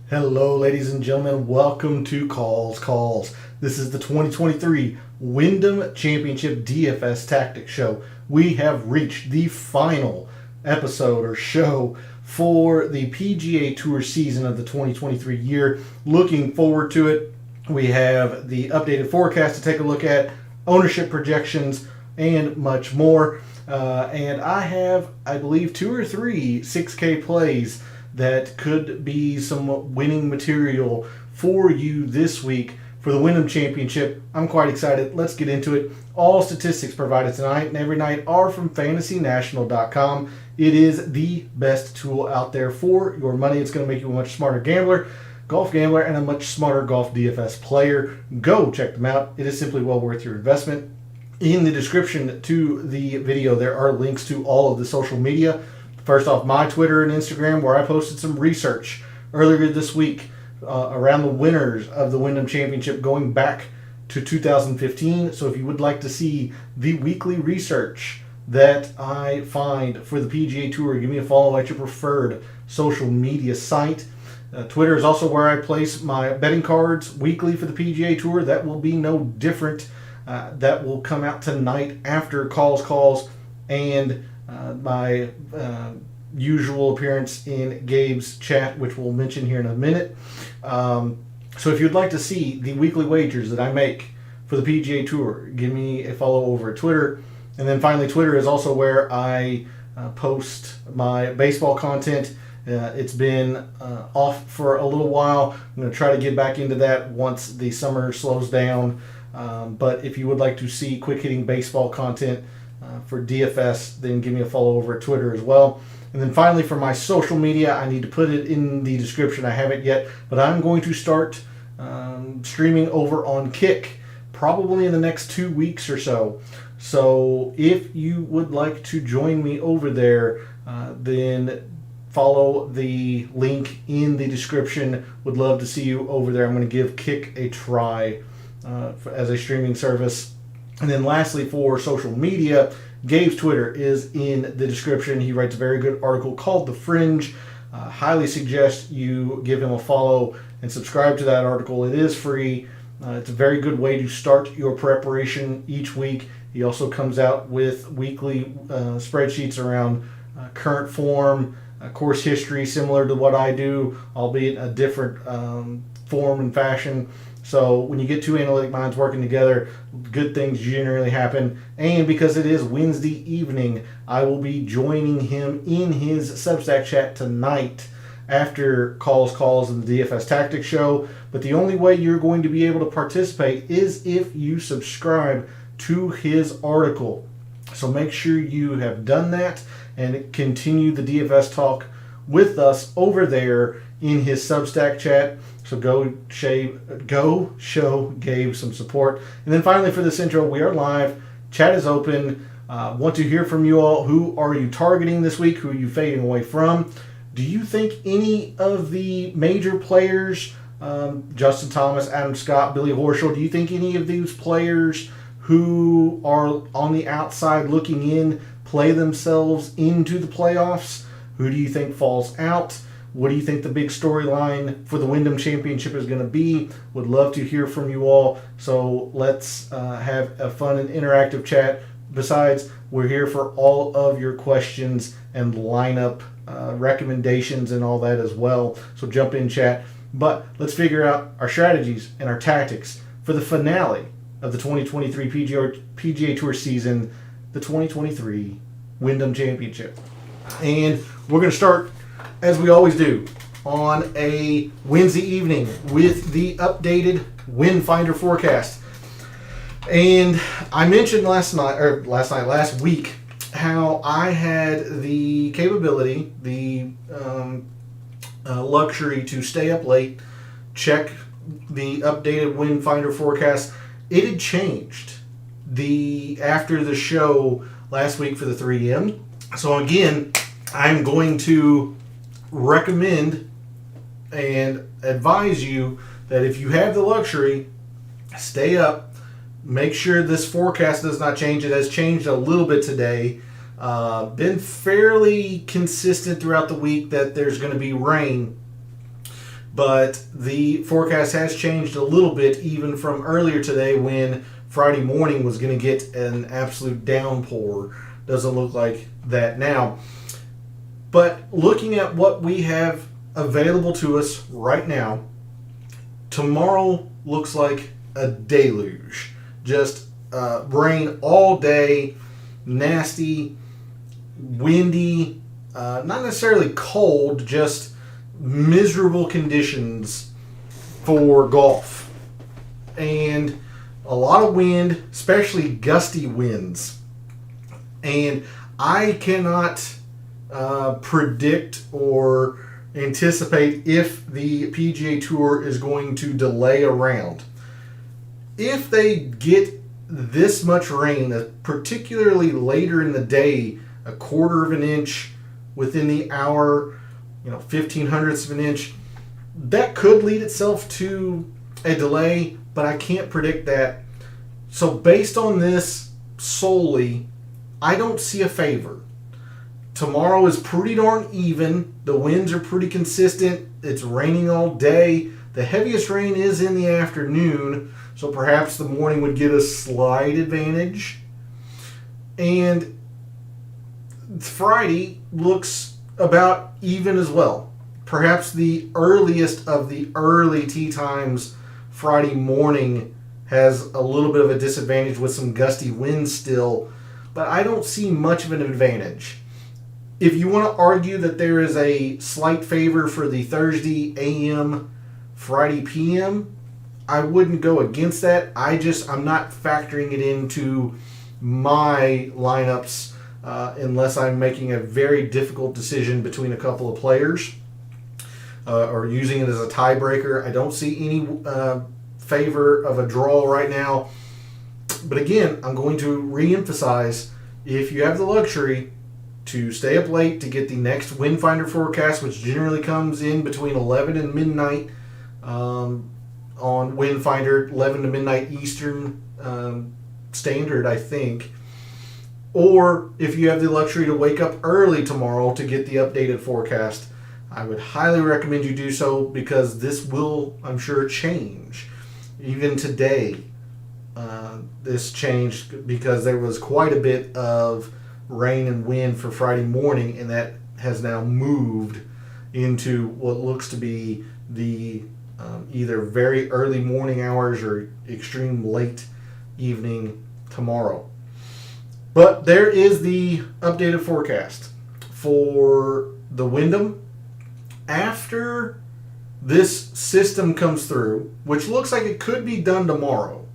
Hello, ladies and gentlemen. Welcome to Calls. This is the 2023 Wyndham Championship DFS Tactics show. We have reached the final episode or show for the PGA Tour season of the 2023 year. Looking forward to it. We have the updated forecast to take a look at, ownership projections, and much more. And I have, I believe, 2 or 3 6K plays that could be some winning material for you this week for the Wyndham Championship. I'm quite excited. Let's get into it. All statistics provided tonight and every night are from fantasynational.com. It is the best tool out there for your money. It's going to make you a much smarter gambler, golf gambler, and a much smarter golf DFS player. Go check them out. It is simply well worth your investment. In the description to the video, there are links to all of the social media. First off, my Twitter and Instagram, where I posted some research earlier this week around the winners of the Wyndham Championship going back to 2015. So if you would like to see the weekly research that I find for the PGA Tour, give me a follow at your preferred social media site. Twitter is also where I place my betting cards weekly for the PGA Tour. That will be no different. That will come out tonight after calls, and my usual appearance in Gabe's chat, which we'll mention here in a minute. So if you'd like to see the weekly wagers that I make for the PGA Tour, give me a follow over at Twitter. And then finally, Twitter is also where I post my baseball content. It's been off for a little while. I'm going to try to get back into that once the summer slows down. But if you would like to see quick-hitting baseball content for DFS, then give me a follow over at Twitter as well. And then finally, for my social media, I need to put it in the description. I haven't yet, but I'm going to start streaming over on Kick probably in the next 2 weeks or so. So if you would like to join me over there, then follow the link in the description. Would love to see you over there. I'm going to give Kick a try as a streaming service. And then lastly, for social media, Gabe's Twitter is in the description. He writes a very good article called The Fringe. Highly suggest you give him a follow and subscribe to that article. It is free. It's a very good way to start your preparation each week. He also comes out with weekly spreadsheets around current form, course history, similar to what I do, albeit a different form and fashion. So when you get two analytic minds working together, good things generally happen. And because it is Wednesday evening, I will be joining him in his Substack chat tonight after calls in the DFS Tactics show. But the only way you're going to be able to participate is if you subscribe to his article. So make sure you have done that and continue the DFS talk with us over there in his Substack chat. So go show Gabe some support. And then finally, for this intro, we are live. Chat is open. Want to hear from you all. Who are you targeting this week? Who are you fading away from? Do you think any of the major players, Justin Thomas, Adam Scott, Billy Horschel, do you think any of these players who are on the outside looking in play themselves into the playoffs? Who do you think falls out? What do you think the big storyline for the Wyndham Championship is going to be? Would love to hear from you all. So let's have a fun and interactive chat. Besides, we're here for all of your questions and lineup recommendations and all that as well. So jump in, chat. But let's figure out our strategies and our tactics for the finale of the 2023 PGA Tour season, the 2023 Wyndham Championship. And we're going to start, as we always do, on a Wednesday evening with the updated Wind Finder forecast. And I mentioned last week, how I had the capability, the luxury to stay up late, check the updated Wind Finder forecast. It had changed after the show last week for the 3M. So again, I'm going to recommend and advise you that if you have the luxury, stay up. Make sure this forecast does not change. It has changed a little bit today. Been fairly consistent throughout the week that there's going to be rain. But the forecast has changed a little bit, even from earlier today when Friday morning was going to get an absolute downpour. Doesn't look like that now. But looking at what we have available to us right now, tomorrow looks like a deluge. Just rain all day, nasty, windy, not necessarily cold, just miserable conditions for golf. And a lot of wind, especially gusty winds. And I cannot predict or anticipate if the PGA Tour is going to delay a round. If they get this much rain, particularly later in the day, a quarter of an inch within the hour, 0.15 of an inch, that could lead itself to a delay, but I can't predict that. So based on this solely, I don't see a favor. Tomorrow is pretty darn even. The winds are pretty consistent. It's raining all day. The heaviest rain is in the afternoon, so perhaps the morning would get a slight advantage. And Friday looks about even as well. Perhaps the earliest of the early tee times Friday morning has a little bit of a disadvantage with some gusty winds still, but I don't see much of an advantage. If you want to argue that there is a slight favor for the Thursday AM, Friday PM, I wouldn't go against that. I'm not factoring it into my lineups unless I'm making a very difficult decision between a couple of players or using it as a tiebreaker. I don't see any favor of a draw right now. But again, I'm going to re-emphasize, if you have the luxury to stay up late to get the next wind finder forecast, which generally comes in between 11 and midnight on wind finder, 11 to midnight Eastern standard, I think. Or if you have the luxury to wake up early tomorrow to get the updated forecast, I would highly recommend you do so, because this will, I'm sure, change. Even today, this changed because there was quite a bit of rain and wind for Friday morning, and that has now moved into what looks to be the either very early morning hours or extreme late evening tomorrow. But there is the updated forecast for the Wyndham. After this system comes through, which looks like it could be done tomorrow,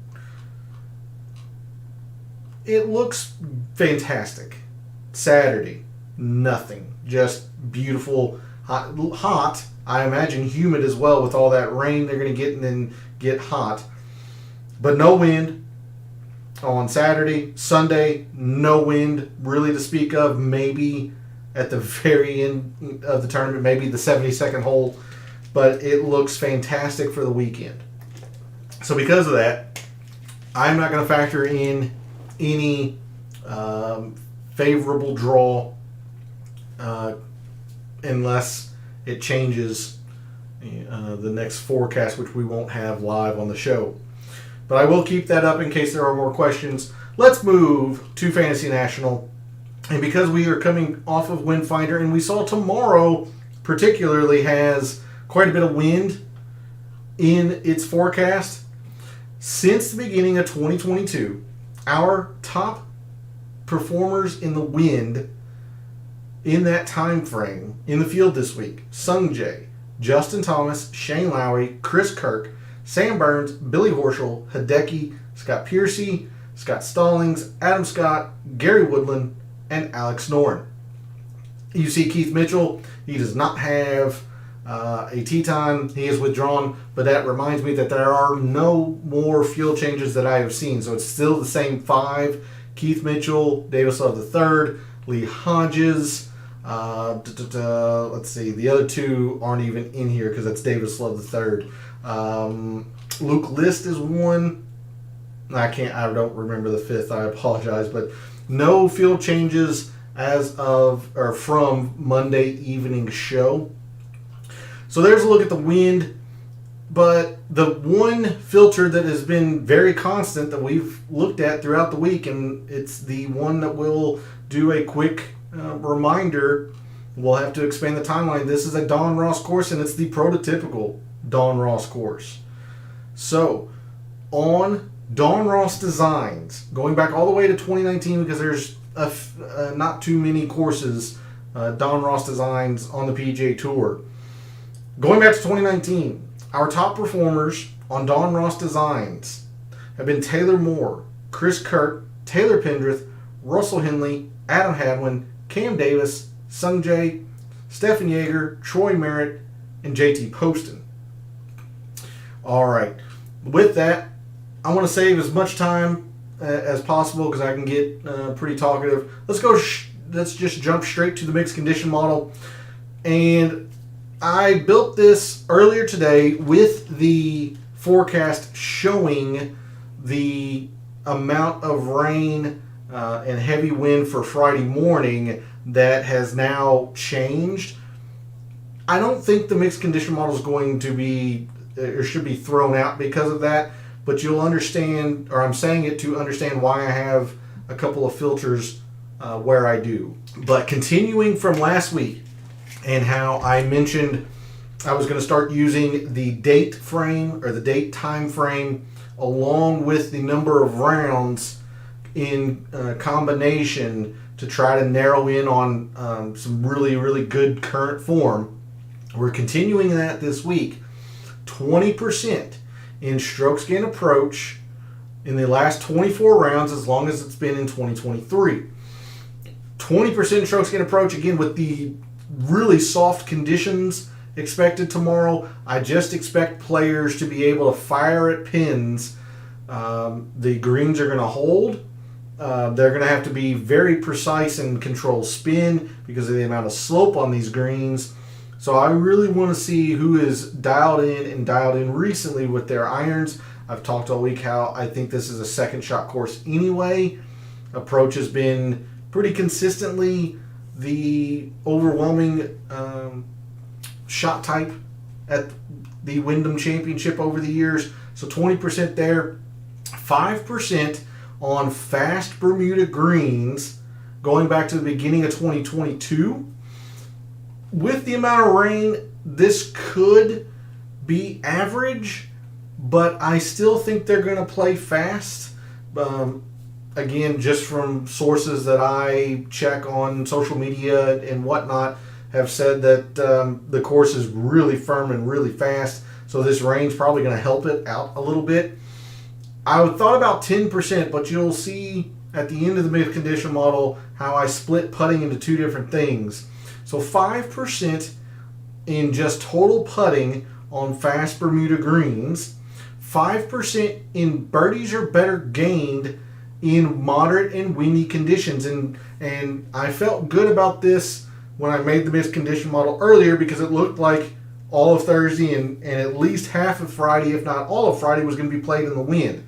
it looks fantastic. Saturday, nothing. Just beautiful, hot. I imagine humid as well with all that rain they're going to get and then get hot. But no wind on Saturday. Sunday, no wind really to speak of. Maybe at the very end of the tournament, maybe the 72nd hole. But it looks fantastic for the weekend. So because of that, I'm not going to factor in any favorable draw unless it changes the next forecast, which we won't have live on the show. But I will keep that up in case there are more questions. Let's move to Fantasy National. And because we are coming off of Wind Finder, and we saw tomorrow particularly has quite a bit of wind in its forecast, since the beginning of 2022, our top performers in the wind in that time frame in the field this week: Sung Jae, Justin Thomas, Shane Lowry, Chris Kirk, Sam Burns, Billy Horschel, Hideki, Scott Piercy, Scott Stallings, Adam Scott, Gary Woodland, and Alex Noren. You see Keith Mitchell, he does not have a tee time. He is withdrawn, but that reminds me that there are no more field changes that I have seen. So it's still the same five: Keith Mitchell, Davis Love III, Lee Hodges. Let's see, the other two aren't even in here because that's Davis Love III. Luke List is one. I don't remember the fifth. I apologize, but no field changes as of or from Monday evening show. So there's a look at the wind. But the one filter that has been very constant that we've looked at throughout the week, and it's the one that we'll do a quick reminder. We'll have to expand the timeline. This is a Don Ross course, and it's the prototypical Don Ross course. So, on Don Ross designs, going back all the way to 2019, because there's not too many courses, Don Ross designs on the PGA Tour. Going back to 2019, our top performers on Don Ross designs have been Taylor Moore, Chris Kirk, Taylor Pendrith, Russell Henley, Adam Hadwin, Cam Davis, Sung Jae, Stephen Yeager, Troy Merritt, and JT Poston. All right. With that, I want to save as much time as possible because I can get pretty talkative. Let's just jump straight to the mixed condition model. And I built this earlier today with the forecast showing the amount of rain and heavy wind for Friday morning that has now changed. I don't think the mixed condition model is going to be or should be thrown out because of that, but you'll understand, or I'm saying it to understand why I have a couple of filters where I do. But continuing from last week, and how I mentioned I was going to start using the date frame or the date time frame along with the number of rounds in combination to try to narrow in on some really, really good current form. We're continuing that this week. 20% in strokes gained approach in the last 24 rounds as long as it's been in 2023. 20% strokes gained approach, again, with the really soft conditions expected tomorrow. I just expect players to be able to fire at pins. The greens are going to hold. They're going to have to be very precise and control spin because of the amount of slope on these greens. So I really want to see who is dialed in recently with their irons. I've talked all week how I think this is a second shot course anyway. Approach has been pretty consistently the overwhelming shot type at the Wyndham Championship over the years. So 20% there. 5% on fast Bermuda greens going back to the beginning of 2022. With the amount of rain, this could be average, but I still think they're going to play fast. Again, just from sources that I check on social media and whatnot, have said that the course is really firm and really fast, so this rain's probably going to help it out a little bit. I thought about 10%, but you'll see at the end of the mixed condition model how I split putting into two different things. So 5% in just total putting on fast Bermuda greens, 5% in birdies or better gained in moderate and windy conditions. And I felt good about this when I made the mixed condition model earlier because it looked like all of Thursday and at least half of Friday, if not all of Friday, was going to be played in the wind.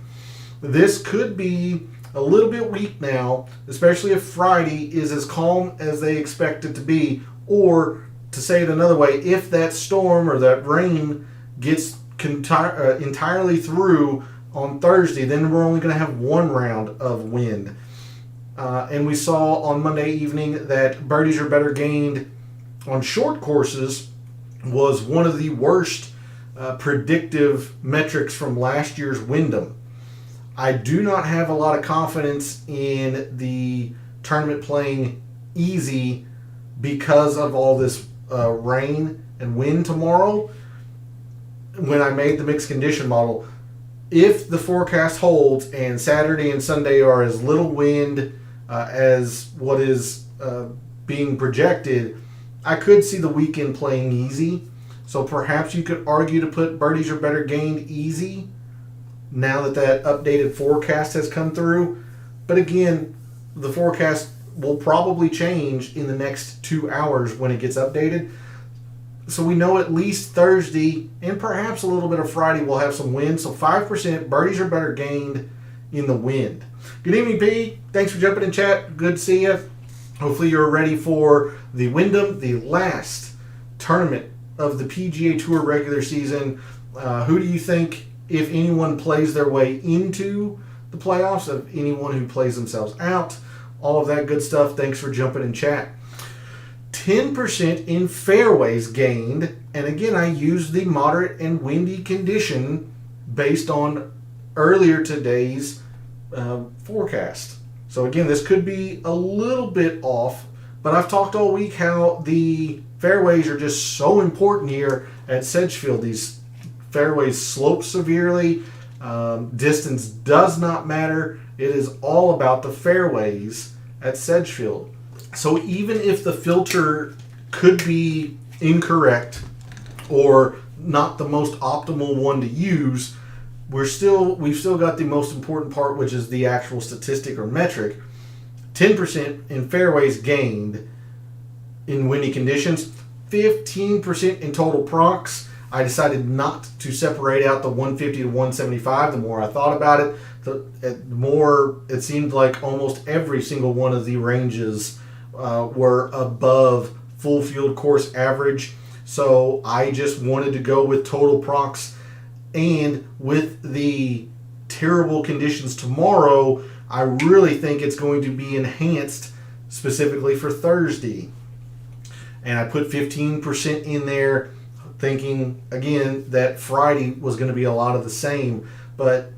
This could be a little bit weak now, especially if Friday is as calm as they expect it to be, or to say it another way, if that storm or that rain gets entirely through on Thursday, then we're only going to have one round of wind. And we saw on Monday evening that birdies are better gained on short courses was one of the worst predictive metrics from last year's Wyndham. I do not have a lot of confidence in the tournament playing easy because of all this rain and wind tomorrow. When I made the mixed condition model, if the forecast holds and Saturday and Sunday are as little wind as what is being projected, I could see the weekend playing easy. So perhaps you could argue to put birdies or better gained easy now that updated forecast has come through. But again, the forecast will probably change in the next 2 hours when it gets updated. So we know at least Thursday and perhaps a little bit of Friday we'll have some wind. So 5% birdies are better gained in the wind. Good evening, P. Thanks for jumping in chat. Good to see you. Hopefully you're ready for the Wyndham, the last tournament of the PGA Tour regular season. Who do you think, if anyone, plays their way into the playoffs, of anyone who plays themselves out? All of that good stuff. Thanks for jumping in chat. 10% in fairways gained. And again, I used the moderate and windy condition based on earlier today's forecast. So again, this could be a little bit off, but I've talked all week how the fairways are just so important here at Sedgefield. These fairways slope severely. Distance does not matter. It is all about the fairways at Sedgefield. So even if the filter could be incorrect or not the most optimal one to use, we've still got the most important part, which is the actual statistic or metric. 10% in fairways gained in windy conditions, 15% in total procs. I decided not to separate out the 150 to 175. The more I thought about it, the more it seemed like almost every single one of the ranges were above full field course average. So I just wanted to go with total procs. And with the terrible conditions tomorrow, I really think it's going to be enhanced specifically for Thursday. And I put 15% in there, thinking, again, that Friday was going to be a lot of the same. But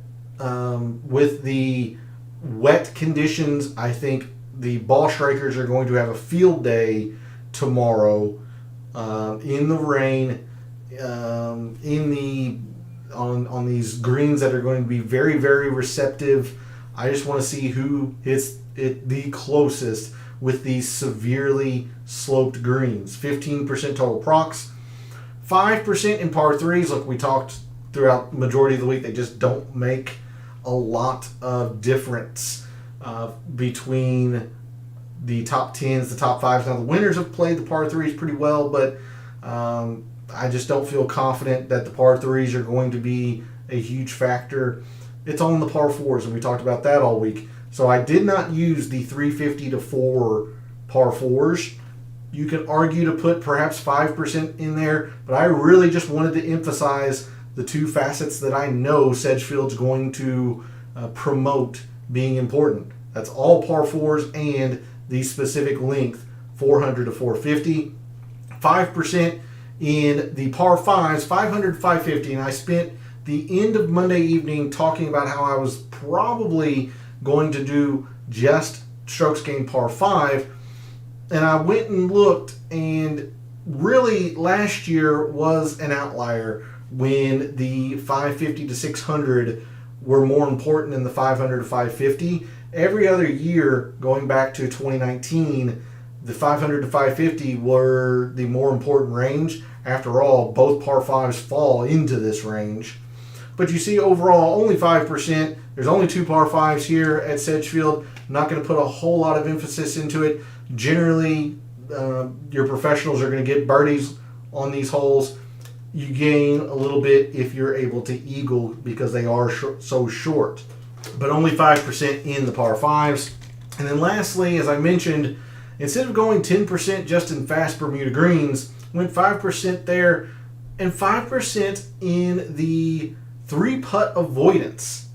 with the wet conditions, I think the ball strikers are going to have a field day tomorrow in the rain, on these greens that are going to be very, very receptive. I just want to see who hits it the closest with these severely sloped greens. 15% total procs, 5% in par threes. Look, we talked throughout the majority of the week, they just don't make a lot of difference between the top 10s, the top 5s. Now, the winners have played the par 3s pretty well, but I just don't feel confident that the par 3s are going to be a huge factor. It's on the par 4s, and we talked about that all week. So I did not use the 350 to 4 par 4s. You can argue to put perhaps 5% in there, but I really just wanted to emphasize the two facets that I know Sedgefield's going to promote being important. That's all par 4s and the specific length, 400 to 450. 5% in the par 5s, 500 to 550. And I spent the end of Monday evening talking about how I was probably going to do just strokes gained par 5. And I went and looked, and really last year was an outlier when the 550 to 600 were more important than the 500 to 550. Every other year, going back to 2019, the 500 to 550 were the more important range. After all, both par 5s fall into this range. But you see, overall, only 5%. There's only 2 par 5s here at Sedgefield. I'm not going to put a whole lot of emphasis into it. Generally, your professionals are going to get birdies on these holes. You gain a little bit if you're able to eagle because they are so short. But only 5% in the par 5s. And then lastly, as I mentioned, instead of going 10% just in fast Bermuda greens, went 5% there and 5% in the 3-putt avoidance.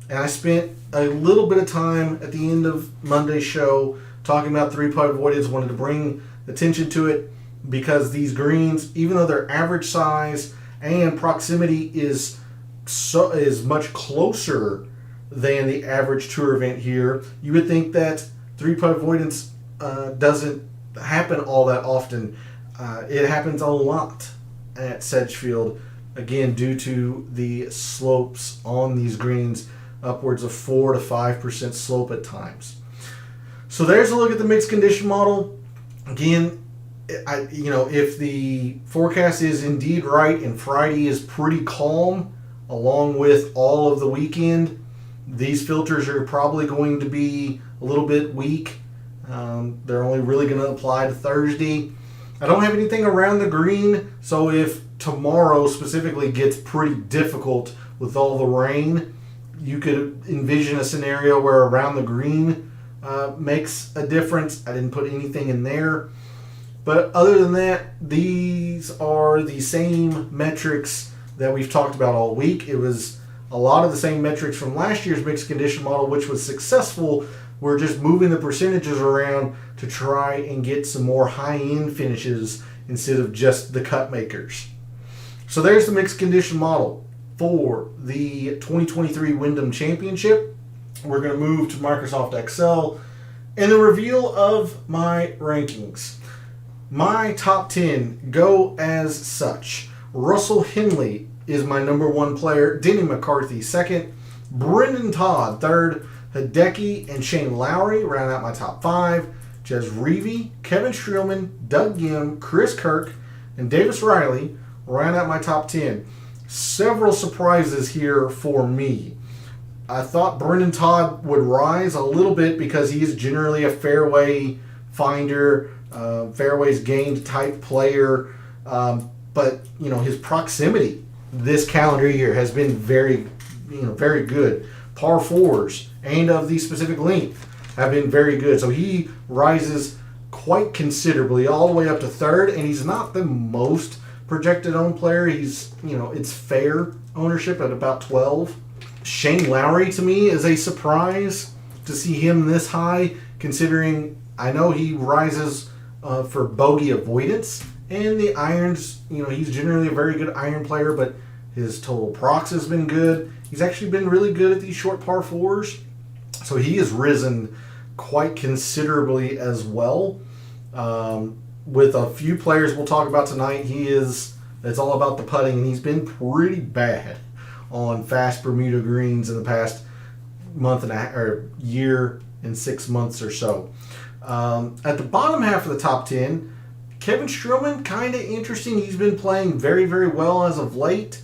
And I spent a little bit of time at the end of Monday's show talking about 3-putt avoidance. Wanted to bring attention to it because these greens, even though they're average size and proximity is much closer than the average tour event here, you would think that 3-putt avoidance doesn't happen all that often. It happens a lot at Sedgefield, again, due to the slopes on these greens, upwards of 4 to 5% slope at times. So there's a look at the mixed condition model. Again, if the forecast is indeed right and Friday is pretty calm, along with all of the weekend, these filters are probably going to be a little bit weak. They're only really going to apply to Thursday. I don't have anything around the green, so if tomorrow specifically gets pretty difficult with all the rain, you could envision a scenario where around the green makes a difference. I didn't put anything in there. But other than that, these are the same metrics that we've talked about all week. It was a lot of the same metrics from last year's mixed condition model, which was successful. We're just moving the percentages around to try and get some more high-end finishes instead of just the cut makers. So there's the mixed condition model for the 2023 Wyndham Championship. We're going to move to Microsoft Excel and the reveal of my rankings. My top 10 go as such. Russell Henley is my number 1 player. Denny McCarthy second. Brendan Todd third. Hideki and Shane Lowry round out my top 5. Jez Reavie, Kevin Streelman, Doug Gim, Chris Kirk, and Davis Riley round out my top 10. Several surprises here for me. I thought Brendan Todd would rise a little bit because he is generally a fairway finder, fairways gained type player. But his proximity this calendar year has been very good. Par 4s and of the specific length have been very good. So he rises quite considerably all the way up to 3rd, and he's not the most projected owned player. He's, it's fair ownership at about 12. Shane Lowry to me is a surprise to see him this high, considering I know he rises for bogey avoidance and the irons. He's generally a very good iron player, but his total procs has been good. He's actually been really good at these short par 4s. So he has risen quite considerably as well. With a few players we'll talk about tonight, it's all about the putting, and he's been pretty bad on fast Bermuda greens in the past month and a half, or year and 6 months or so. At the bottom half of the top 10, Kevin Streelman, kind of interesting. He's been playing very, very well as of late,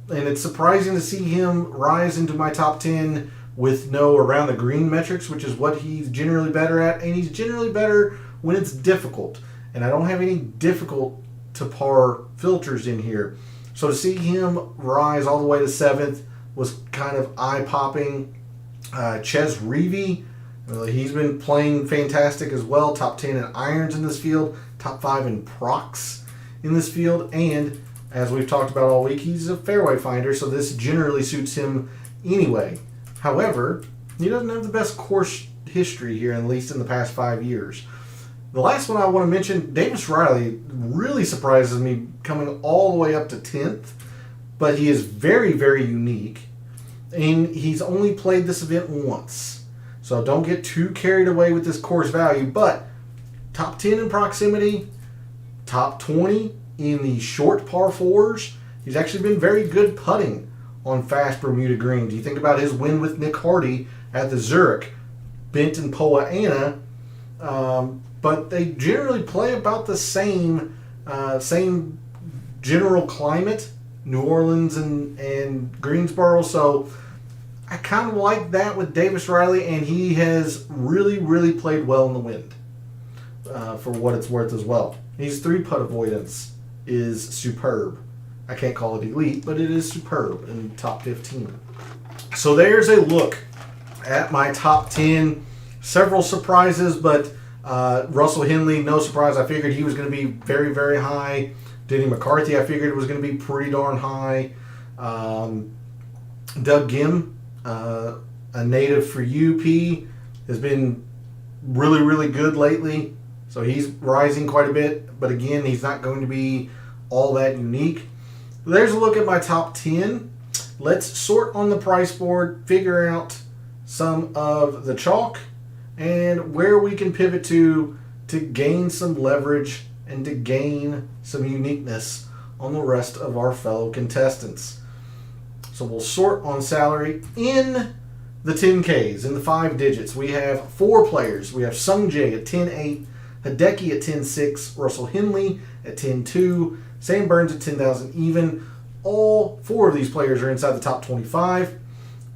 and it's surprising to see him rise into my top 10 with no around the green metrics, which is what he's generally better at, and he's generally better when it's difficult. And I don't have any difficult to par filters in here. So to see him rise all the way to 7th was kind of eye-popping. Jez Reavie, he's been playing fantastic as well. Top 10 in irons in this field, top 5 in procs in this field, and as we've talked about all week, he's a fairway finder, so this generally suits him anyway. However, he doesn't have the best course history here, at least in the past 5 years. The last one I want to mention, Davis Riley, really surprises me coming all the way up to 10th, but he is very, very unique, and he's only played this event once. So don't get too carried away with this course value, but top 10 in proximity, top 20 in the short par 4s. He's actually been very good putting on fast Bermuda greens. You think about his win with Nick Hardy at the Zurich, Benton Poa Anna, but they generally play about the same general climate, New Orleans and Greensboro. So I kind of like that with Davis Riley, and he has really, really played well in the wind for what it's worth as well. His 3-putt avoidance is superb. I can't call it elite, but it is superb in the top 15. So there's a look at my top 10. Several surprises, but Russell Henley, no surprise. I figured he was going to be very, very high. Denny McCarthy, I figured it was going to be pretty darn high. Doug Gim, a native for UP, has been really, really good lately. So he's rising quite a bit, but again, he's not going to be all that unique. There's a look at my top 10. Let's sort on the price board, figure out some of the chalk, and where we can pivot to gain some leverage and to gain some uniqueness on the rest of our fellow contestants. So we'll sort on salary in the 10Ks, in the 5 digits. We have 4 players. We have Sung Jae at 10.8, Hideki at 10.6, Russell Henley at 10.2, Sam Burns at 10,000 even. All 4 of these players are inside the top 25.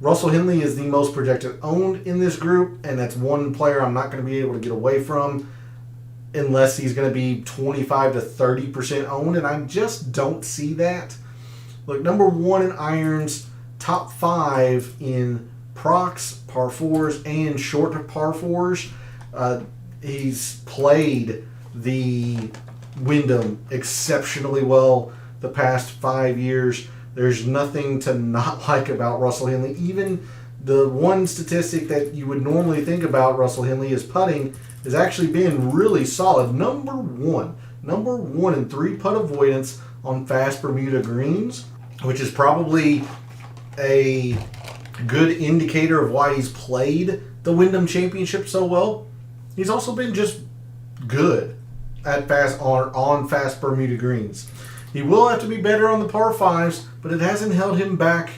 Russell Henley is the most projected owned in this group, and that's one player I'm not going to be able to get away from unless he's going to be 25 to 30% owned, and I just don't see that. Look, number 1 in irons, top 5 in procs, par 4s, and short par 4s. He's played the Wyndham exceptionally well the past 5 years. There's nothing to not like about Russell Henley. Even the one statistic that you would normally think about Russell Henley is putting is actually being really solid. Number one in 3-putt avoidance on fast Bermuda greens, which is probably a good indicator of why he's played the Wyndham Championship so well. He's also been just good at fast Bermuda greens. He will have to be better on the par 5s, but it hasn't held him back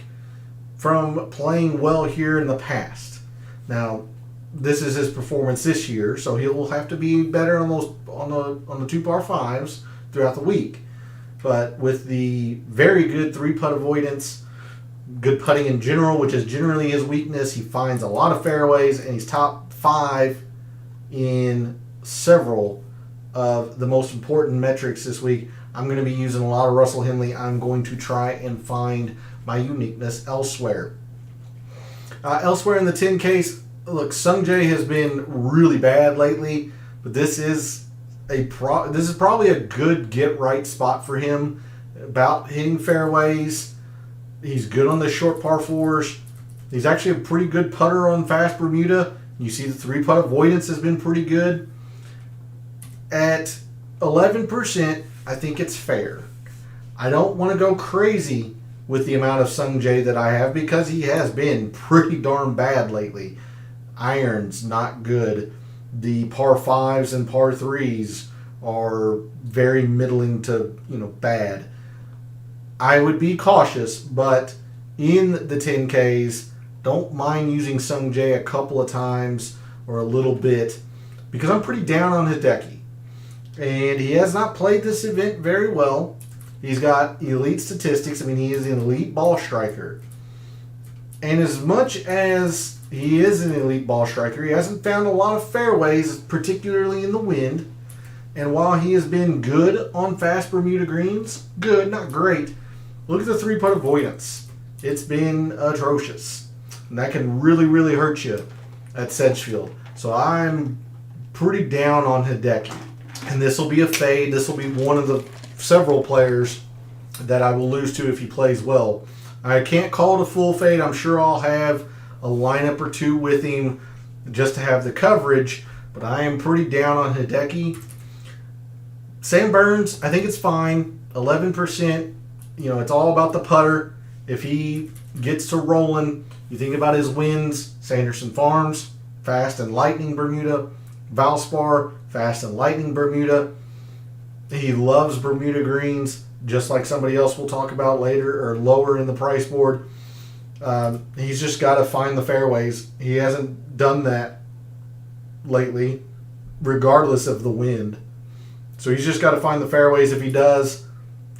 from playing well here in the past. Now, this is his performance this year, so he'll have to be better on the 2 par 5s throughout the week. But with the very good 3-putt avoidance, good putting in general, which is generally his weakness, he finds a lot of fairways, and he's top 5 in several of the most important metrics this week. I'm going to be using a lot of Russell Henley. I'm going to try and find my uniqueness elsewhere. Elsewhere in the 10Ks, look, Sungjae has been really bad lately, but this is probably a good get-right spot for him about hitting fairways. He's good on the short par 4s. He's actually a pretty good putter on fast Bermuda. You see the 3-putt avoidance has been pretty good. At 11%, I think it's fair. I don't want to go crazy with the amount of Sungjae that I have because he has been pretty darn bad lately. Irons, not good. The par 5s and par 3s are very middling to, bad. I would be cautious, but in the 10Ks, don't mind using Sungjae a couple of times or a little bit because I'm pretty down on Hideki. And he has not played this event very well. He's got elite statistics. I mean, he is an elite ball striker. And as much as he is an elite ball striker, he hasn't found a lot of fairways, particularly in the wind. And while he has been good on fast Bermuda greens, good, not great, look at the 3-putt avoidance. It's been atrocious. And that can really, really hurt you at Sedgefield. So I'm pretty down on Hideki. And this will be a fade. This will be one of the several players that I will lose to if he plays well. I can't call it a full fade. I'm sure I'll have a lineup or two with him just to have the coverage. But I am pretty down on Hideki. Sam Burns, I think it's fine. 11%. It's all about the putter. If he gets to rolling, you think about his wins. Sanderson Farms, fast and lightning Bermuda. Valspar, fast and lightning Bermuda. He loves Bermuda greens, just like somebody else we'll talk about later or lower in the price board. He's just got to find the fairways. He hasn't done that lately, regardless of the wind. So he's just got to find the fairways. If he does,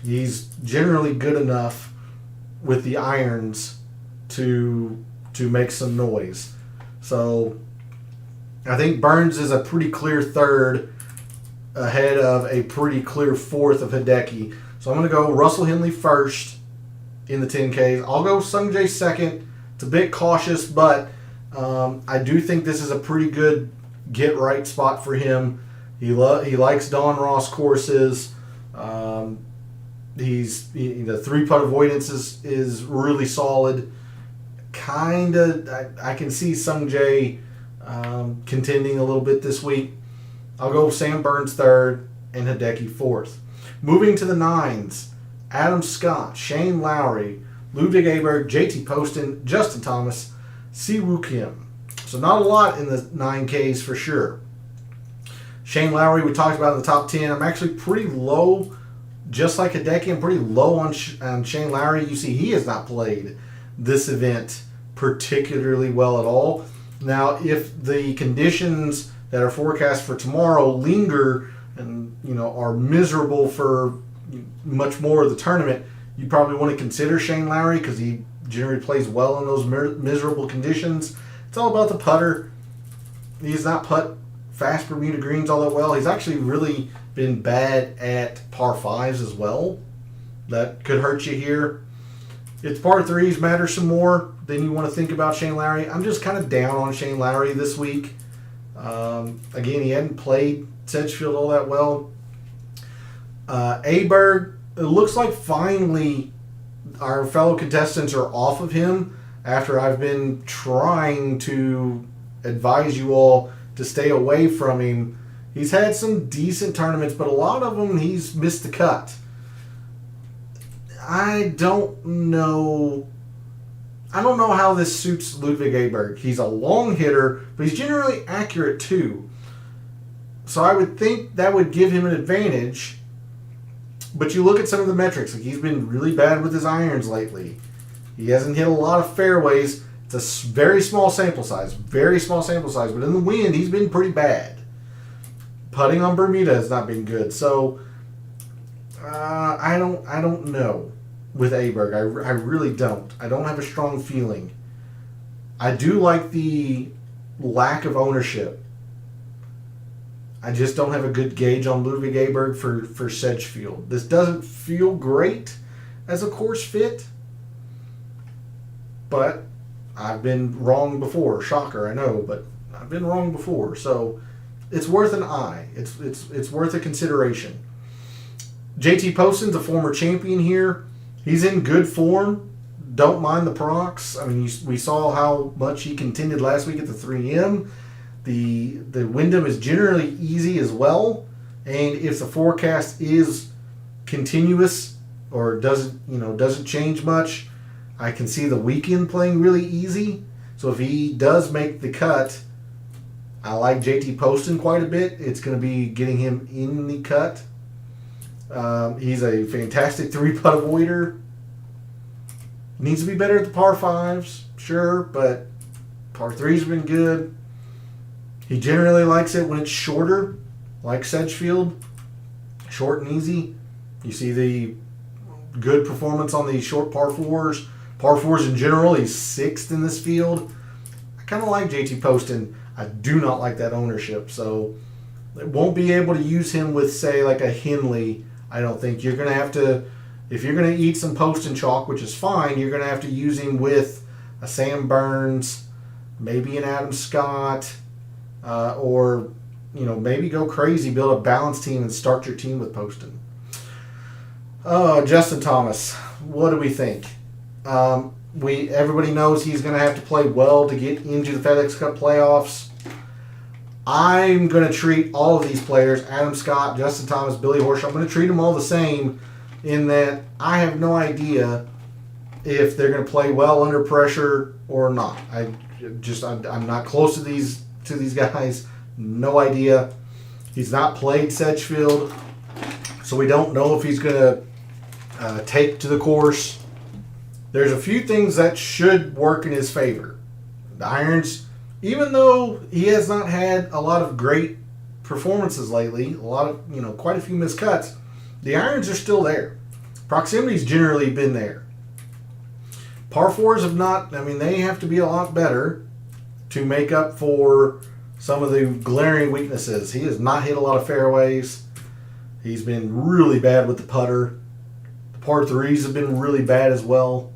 he's generally good enough with the irons to make some noise. So I think Burns is a pretty clear third ahead of a pretty clear fourth of Hideki. So I'm going to go Russell Henley first in the 10Ks. I'll go Sungjae second. It's a bit cautious, but I do think this is a pretty good get-right spot for him. He likes Don Ross courses. The 3-putt avoidance is really solid. I can see Sungjae contending a little bit this week. I'll go Sam Burns third and Hideki fourth. Moving to the 9s, Adam Scott, Shane Lowry, Ludwig Aberg, JT Poston, Justin Thomas, Siwoo Kim. So not a lot in the 9Ks for sure. Shane Lowry, we talked about in the top 10. I'm actually pretty low, just like Hideki. I'm pretty low on Shane Lowry. You see, he has not played this event particularly well at all. Now, if the conditions that are forecast for tomorrow linger and are miserable for much more of the tournament, you probably want to consider Shane Lowry because he generally plays well in those miserable conditions. It's all about the putter. He's not putt fast Bermuda greens all that well. He's actually really been bad at par 5s as well. That could hurt you here. If par 3s matter some more, then you want to think about Shane Lowry. I'm just kind of down on Shane Lowry this week. Again, he hadn't played Sedgefield all that well. Aberg, it looks like finally our fellow contestants are off of him after I've been trying to advise you all to stay away from him. He's had some decent tournaments, but a lot of them he's missed the cut. I don't know how this suits Ludwig Aberg. He's a long hitter, but he's generally accurate too. So I would think that would give him an advantage. But you look at some of the metrics, like he's been really bad with his irons lately. He hasn't hit a lot of fairways. It's a very small sample size, but in the wind, he's been pretty bad. Putting on Bermuda has not been good. So I don't know with Aberg. I really don't. I don't have a strong feeling. I do like the lack of ownership. I just don't have a good gauge on Ludwig Aberg for Sedgefield. This doesn't feel great as a course fit, but I've been wrong before. Shocker, I know, but I've been wrong before. So it's worth an eye. It's worth a consideration. JT Poston's a former champion here. He's in good form. Don't mind the procs. I mean, we saw how much he contended last week at the 3M. The Wyndham is generally easy as well, and if the forecast is continuous or doesn't change much, I can see the weekend playing really easy. So if he does make the cut, I like JT Poston quite a bit. It's going to be getting him in the cut. He's a fantastic 3-putt avoider. Needs to be better at the par 5s, sure, but par 3s have been good. He generally likes it when it's shorter, like Sedgefield. Short and easy. You see the good performance on the short par 4s. Par 4s in general, he's 6th in this field. I kind of like JT Poston. I do not like that ownership, so it won't be able to use him with, say, like a Henley. I don't think you're going to have to, if you're going to eat some Poston chalk, which is fine, you're going to have to use him with a Sam Burns, maybe an Adam Scott, or maybe go crazy, build a balanced team and start your team with Poston. Justin Thomas, what do we think? Everybody knows he's going to have to play well to get into the FedEx Cup playoffs. I'm going to treat all of these players, Adam Scott, Justin Thomas, Billy Horschel, I'm going to treat them all the same in that I have no idea if they're going to play well under pressure or not. I'm not close to these guys. No idea. He's not played Sedgefield, so we don't know if he's going to take to the course. There's a few things that should work in his favor. The irons, even though he has not had a lot of great performances lately, quite a few missed cuts, the irons are still there. Proximity's generally been there. Par 4s have not, they have to be a lot better to make up for some of the glaring weaknesses. He has not hit a lot of fairways. He's been really bad with the putter. The par 3s have been really bad as well.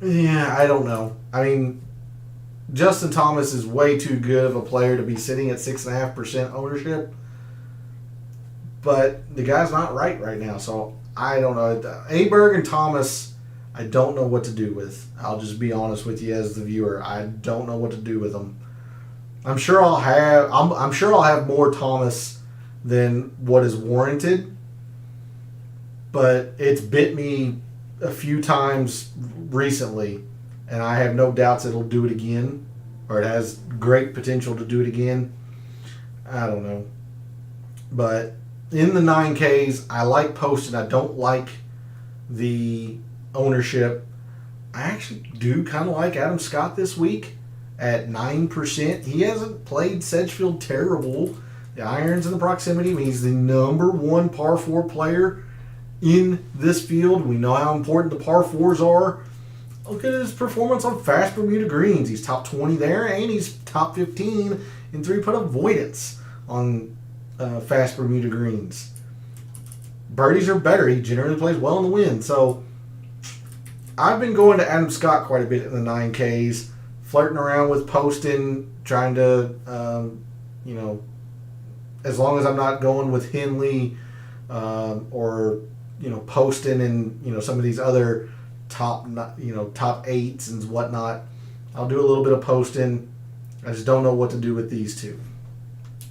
Yeah, I don't know. Justin Thomas is way too good of a player to be sitting at 6.5% ownership. But the guy's not right now, so I don't know. Aberg and Thomas, I don't know what to do with. I'll just be honest with you as the viewer. I don't know what to do with them. I'm sure I'll have more Thomas than what is warranted, but it's bit me a few times recently, and I have no doubts it'll do it again, or it has great potential to do it again. I don't know. But in the 9Ks, I like Poston. I don't like the ownership. I actually do kind of like Adam Scott this week at 9%. He hasn't played Sedgefield terrible. The irons and the proximity. He's the number 1 par 4 player in this field. We know how important the par 4s are. Look at his performance on fast Bermuda greens. He's top 20 there, and he's top 15 in 3-putt avoidance on fast Bermuda greens. Birdies are better. He generally plays well in the wind. So I've been going to Adam Scott quite a bit in the 9Ks, flirting around with Poston, trying to, as long as I'm not going with Henley or posting in some of these other top eights and whatnot. I'll do a little bit of posting. I just don't know what to do with these two,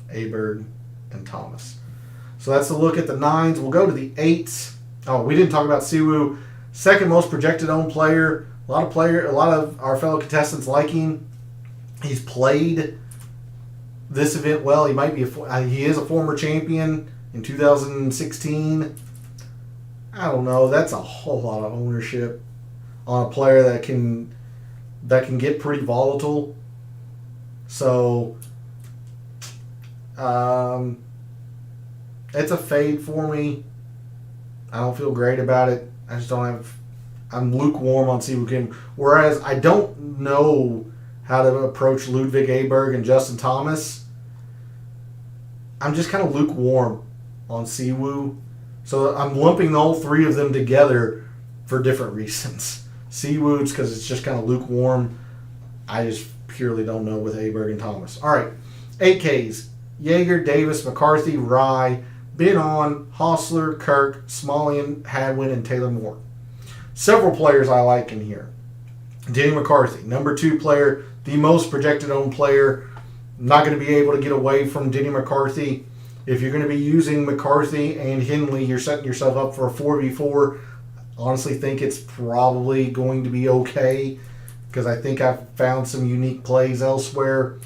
Aberg and Thomas. So that's a look at the 9s. We'll go to the 8s. Oh, we didn't talk about Siwoo. Second most projected owned player. A lot of our fellow contestants like him. He's played this event well. He is a former champion in 2016. I don't know. That's a whole lot of ownership on a player that can get pretty volatile. So, it's a fade for me. I don't feel great about it. I just don't have. I'm lukewarm on Siwoo Kim. Whereas I don't know how to approach Ludwig Aberg and Justin Thomas. I'm just kind of lukewarm on Siwoo. So I'm lumping all three of them together for different reasons. Siwoo's because it's just kind of lukewarm. I just purely don't know with Aberg and Thomas. All right, 8Ks. Jaeger, Davis, McCarthy, Rye, Ben On, Hostler, Kirk, Smalley, Hadwin, and Taylor Moore. Several players I like in here. Denny McCarthy, number 2 player, the most projected owned player. Not going to be able to get away from Denny McCarthy. If you're going to be using McCarthy and Henley, you're setting yourself up for a 4v4. Honestly think it's probably going to be okay because I think I've found some unique plays elsewhere.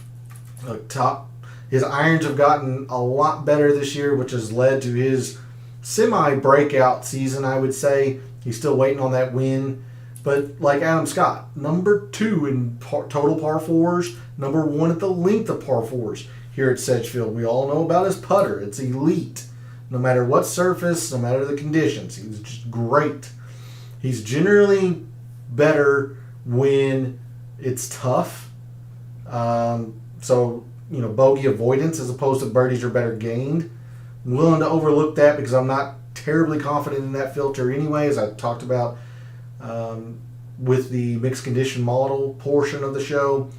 His irons have gotten a lot better this year, which has led to his semi-breakout season, I would say. He's still waiting on that win. But like Adam Scott, number 2 in total par 4s, number 1 at the length of par 4s here at Sedgefield. We all know about his putter. It's elite. No matter what surface, no matter the conditions. He's just great. He's generally better when it's tough. Bogey avoidance as opposed to birdies are better gained. I'm willing to overlook that because I'm not terribly confident in that filter anyway, as I talked about with the mixed condition model portion of the show.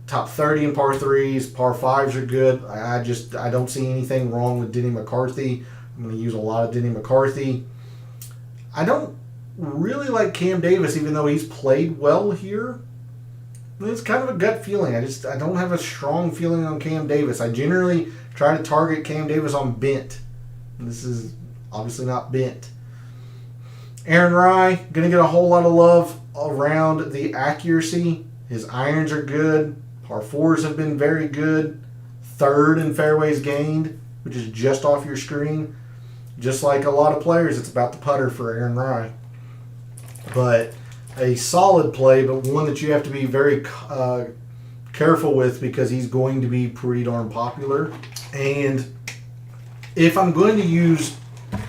Top 30 in par 3s, par 5s are good. I don't see anything wrong with Denny McCarthy. I'm going to use a lot of Denny McCarthy. I don't really like Cam Davis, even though he's played well here. It's kind of a gut feeling. I don't have a strong feeling on Cam Davis. I generally try to target Cam Davis on bent. This is obviously not bent. Aaron Rye, going to get a whole lot of love around the accuracy. His irons are good. Par 4s have been very good. 3rd in fairways gained, which is just off your screen. Just like a lot of players, it's about the putter for Aaron Rye. But a solid play, but one that you have to be very careful with because he's going to be pretty darn popular. And if I'm going to use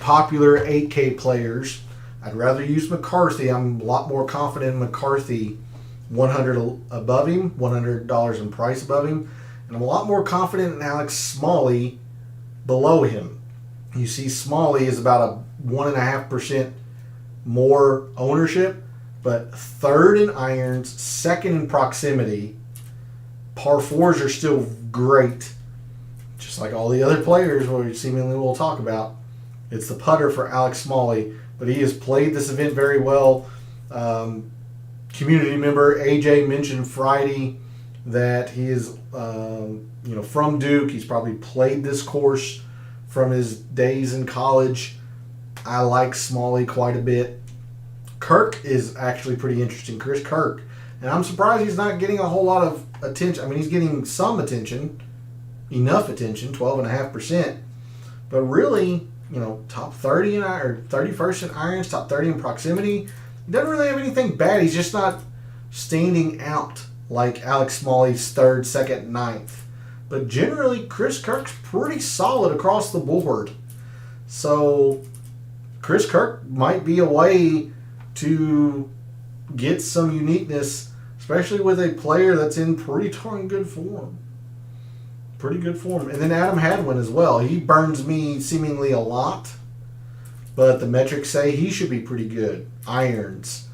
popular 8K players, I'd rather use McCarthy. I'm a lot more confident in McCarthy, $100 above him, $100 in price above him. And I'm a lot more confident in Alex Smalley below him. You see Smalley is about a 1.5% more ownership, but 3rd in irons, 2nd in proximity. Par 4s are still great, just like all the other players we seemingly will talk about. It's the putter for Alex Smalley, but he has played this event very well. Community member AJ mentioned Friday that he is from Duke. He's probably played this course from his days in college. I like Smalley quite a bit. Kirk is actually pretty interesting. Chris Kirk. And I'm surprised he's not getting a whole lot of attention. I mean, he's getting some attention. Enough attention, 12.5%. But really, top 30 in or 31st in irons, top 30 in proximity. He doesn't really have anything bad. He's just not standing out like Alex Smalley's 3rd, 2nd, 9th. But generally, Chris Kirk's pretty solid across the board. So Chris Kirk might be a way to get some uniqueness, especially with a player that's in pretty darn good form. Pretty good form. And then Adam Hadwin as well. He burns me seemingly a lot, but the metrics say he should be pretty good. Irons,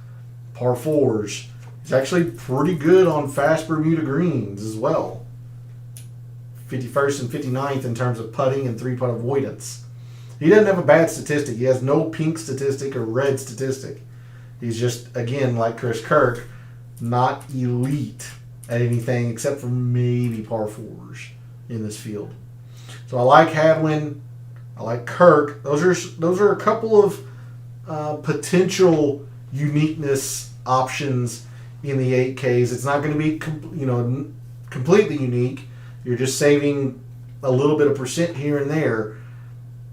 par 4s. He's actually pretty good on fast Bermuda greens as well. 51st and 59th in terms of putting and 3-putt avoidance. He doesn't have a bad statistic. He has no pink statistic or red statistic. He's just, again, like Chris Kirk, not elite at anything except for maybe par fours in this field. So I like Hadwin. I like Kirk. Those are a couple of potential uniqueness options in the 8Ks. It's not going to be completely unique. You're just saving a little bit of percent here and there.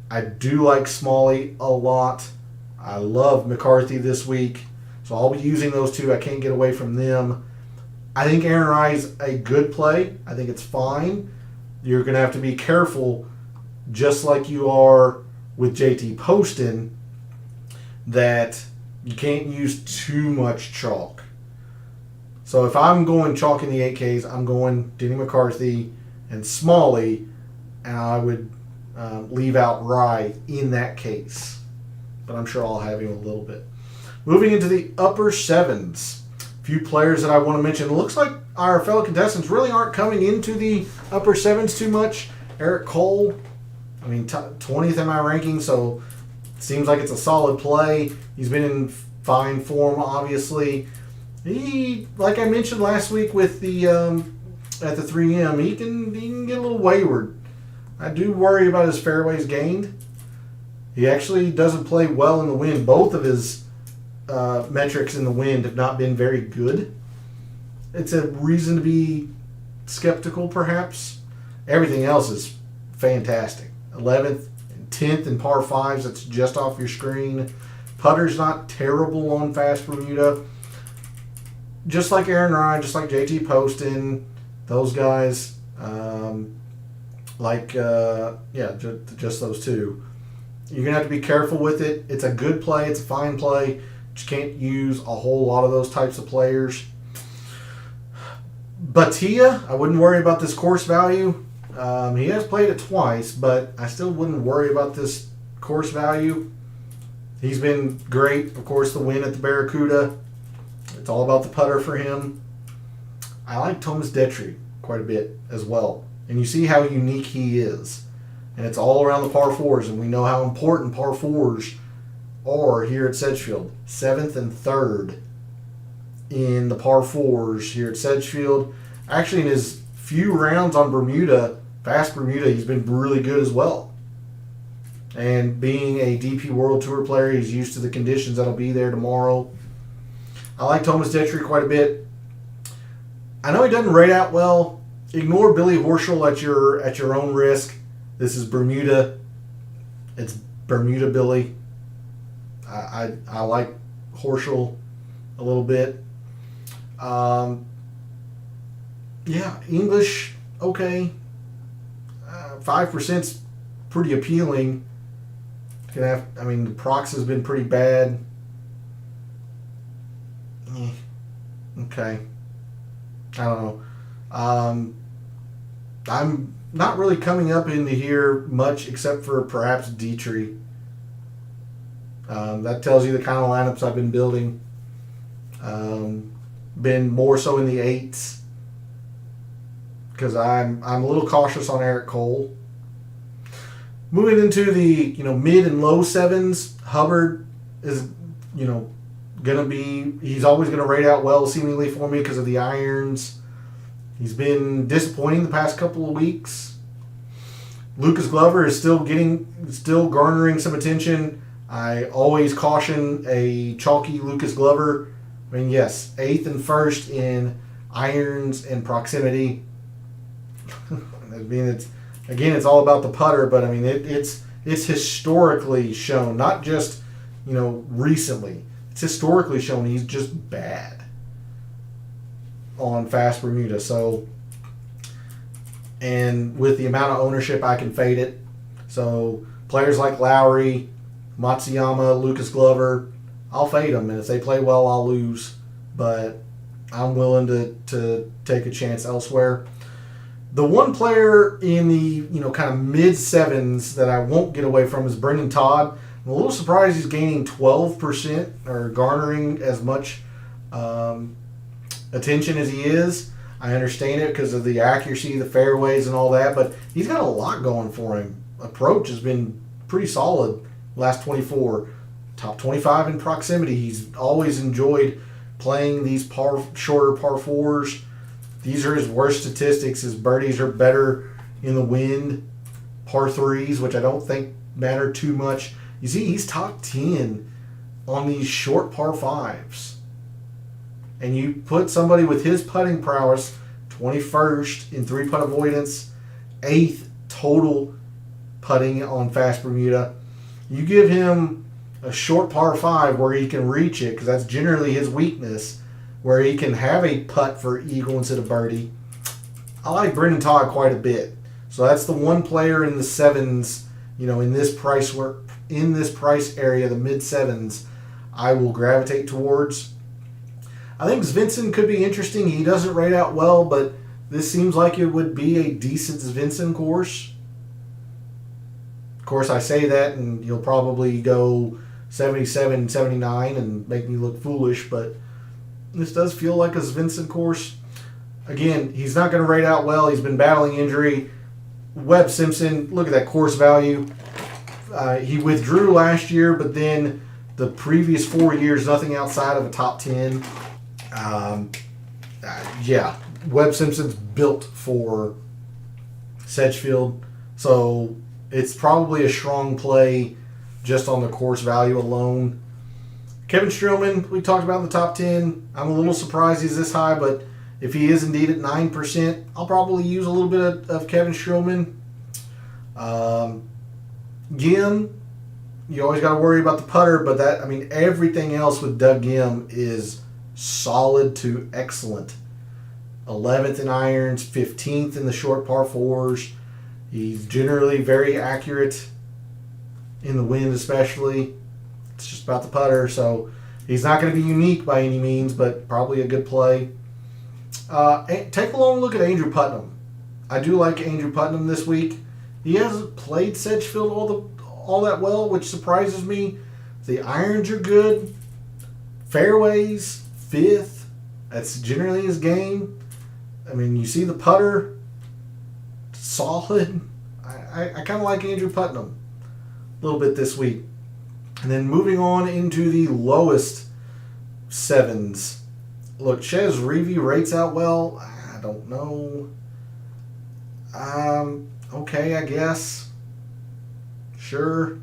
I do like Smalley a lot. I love McCarthy this week, so I'll be using those two. I can't get away from them. I think Aaron Rye's a good play. I think it's fine. You're going to have to be careful, just like you are with JT Poston, that you can't use too much chalk. So if I'm going chalk in the 8Ks, I'm going Denny McCarthy and Smalley, and I would leave out Rye in that case. But I'm sure I'll have him a little bit. Moving into the upper sevens. A few players that I want to mention. It looks like our fellow contestants really aren't coming into the upper sevens too much. Eric Cole, 20th in my ranking, so it seems like it's a solid play. He's been in fine form, obviously. He, like I mentioned last week with the at the 3M, he can get a little wayward. I do worry about his fairways gained. He actually doesn't play well in the wind. Both of his metrics in the wind have not been very good. It's a reason to be skeptical, perhaps. Everything else is fantastic. 11th and 10th in par 5s, that's just off your screen. Putter's not terrible on Fast Bermuda. Just like Aaron Ryan, just like JT Poston, those guys, just those two. You're going to have to be careful with it. It's a good play. It's a fine play. Just can't use a whole lot of those types of players. Batia, I wouldn't worry about this course value. He has played it twice, but I still wouldn't worry about this course value. He's been great. Of course, the win at the Barracuda. It's all about the putter for him. I like Thomas Detry quite a bit as well. And you see how unique he is. And it's all around the par 4s, and we know how important par 4s are here at Sedgefield. 7th and 3rd in the par 4s here at Sedgefield. Actually, in his few rounds on Bermuda, Fast Bermuda, he's been really good as well. And being a DP World Tour player, he's used to the conditions that'll be there tomorrow. I like Thomas Detry quite a bit. I know he doesn't rate out well. Ignore Billy Horschel at your own risk. This is Bermuda. It's Bermuda Billy. I like Horschel a little bit. English, okay. 5%'s pretty appealing. The prox has been pretty bad. Okay. I don't know. I'm not really coming up into here much except for perhaps Dietrich. That tells you the kind of lineups I've been building. Been more so in the 8s because I'm a little cautious on Eric Cole. Moving into the mid and low 7s, Hubbard is he's always gonna rate out well seemingly for me because of the irons. He's been disappointing the past couple of weeks. Lucas Glover is still garnering some attention. I always caution a chalky Lucas Glover. Yes, 8th and 1st in irons and proximity. It's all about the putter, but it's historically shown, not just recently. It's historically shown he's just bad on Fast Bermuda. So, and with the amount of ownership, I can fade it. So players like Lowry, Matsuyama, Lucas Glover, I'll fade them, and if they play well, I'll lose. But I'm willing to take a chance elsewhere. The one player in the kind of mid 7s that I won't get away from is Brendan Todd. I'm a little surprised he's gaining 12% or garnering as much attention as he is. I understand it because of the accuracy, the fairways, and all that, but he's got a lot going for him. Approach has been pretty solid last 24. Top 25 in proximity. He's always enjoyed playing these shorter par fours. These are his worst statistics. His birdies are better in the wind. Par threes, which I don't think matter too much. You see, he's top 10 on these short par fives. And you put somebody with his putting prowess, 21st in 3-putt avoidance, 8th total putting on fast Bermuda. You give him a short par 5 where he can reach it, because that's generally his weakness, where he can have a putt for eagle instead of birdie. I like Brendan Todd quite a bit. So that's the one player in the sevens, in this price area, the mid sevens, I will gravitate towards. I think Svensson could be interesting. He doesn't rate out well, but this seems like it would be a decent Svensson course. Of course, I say that, and you'll probably go 77, 79 and make me look foolish, but this does feel like a Svensson course. Again, he's not going to rate out well. He's been battling injury. Webb Simpson, look at that course value. He withdrew last year, but then the previous 4 years, nothing outside of a top 10. Webb Simpson's built for Sedgefield, so it's probably a strong play just on the course value alone. Kevin Streelman, we talked about in the top 10. I'm a little surprised he's this high, but if he is indeed at 9%, I'll probably use a little bit of Kevin Streelman. Gim, you always got to worry about the putter, but everything else with Doug Gim is solid to excellent. 11th in irons, 15th in the short par fours. He's generally very accurate in the wind, especially. It's just about the putter, so he's not going to be unique by any means, but probably a good play. Take a long look at Andrew Putnam. I do like Andrew Putnam this week. He hasn't played Sedgefield all that well, which surprises me. The irons are good. Fairways, 5th. That's generally his game. You see the putter, solid. I kind of like Andrew Putnam a little bit this week. And then moving on into the lowest sevens. Look, Chez Reavie rates out well. I don't know. Okay, I guess. Sure.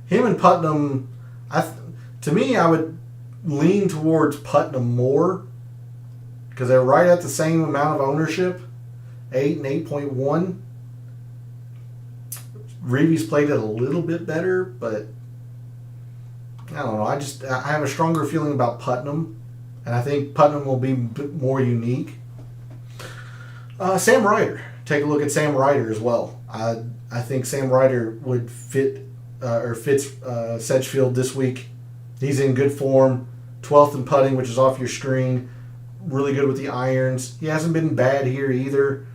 Him and Putnam, to me, I would lean towards Putnam more because they're right at the same amount of ownership, 8 and 8.1. Reavie's played it a little bit better, but I don't know. I have a stronger feeling about Putnam, and I think Putnam will be a bit more unique. Sam Ryder. Take a look at Sam Ryder as well. I think Sam Ryder would fits Sedgefield this week. He's in good form. 12th in putting, which is off your screen. Really good with the irons. He hasn't been bad here either.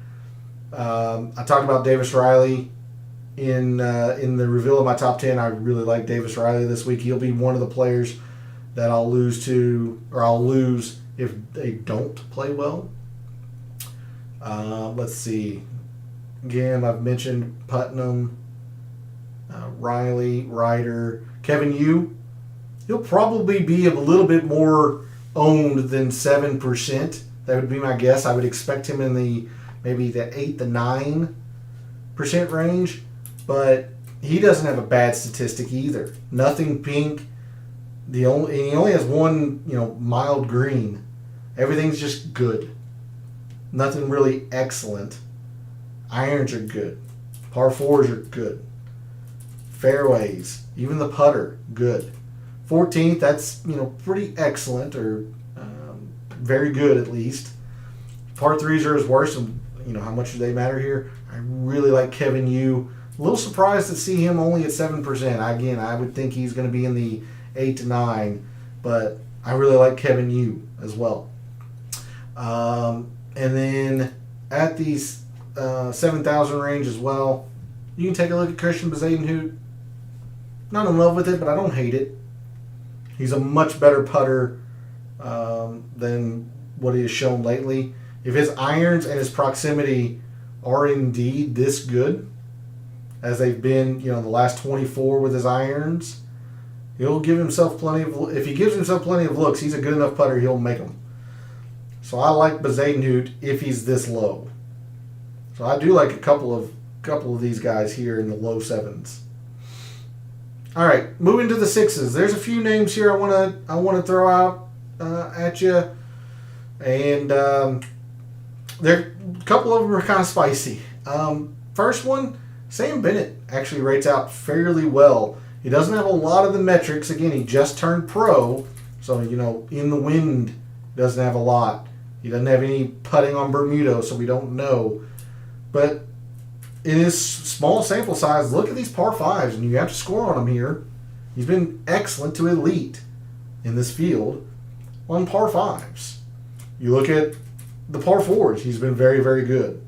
I talked about Davis Riley in the reveal of my top 10. I really like Davis Riley this week. He'll be one of the players that I'll lose if they don't play well. Let's see. Again, I've mentioned Putnam, Riley, Ryder, Kevin Yu. He'll probably be a little bit more owned than 7%. That would be my guess. I would expect him in maybe the 8 to 9% range, but he doesn't have a bad statistic either. Nothing pink. He only has one, mild green. Everything's just good. Nothing really excellent. Irons are good. Par fours are good. Fairways, even the putter, good. 14th, that's pretty excellent or very good at least. Par threes are his worst, and how much do they matter here? I really like Kevin Yu. A little surprised to see him only at 7%. Again, I would think he's going to be in the 8 to 9, but I really like Kevin Yu as well. And then at the 7,000 range as well, you can take a look at Christian Bezuidenhout. Not in love with it, but I don't hate it. He's a much better putter than what he has shown lately. If his irons and his proximity are indeed this good, as they've been, the last 24 with his irons, he'll give himself plenty of. If he gives himself plenty of looks, he's a good enough putter. He'll make them. So I like Bezuidenhout if he's this low. So I do like a couple of these guys here in the low 7s. All right, moving to the 6s. There's a few names here I want to throw out at you, and a couple of them are kind of spicy. First one, Sam Bennett actually rates out fairly well. He doesn't have a lot of the metrics. Again, he just turned pro, so in the wind doesn't have a lot. He doesn't have any putting on Bermuda, so we don't know. But in his small sample size, look at these par 5s, and you have to score on him here. He's been excellent to elite in this field on par 5s. You look at the par 4s, he's been very, very good.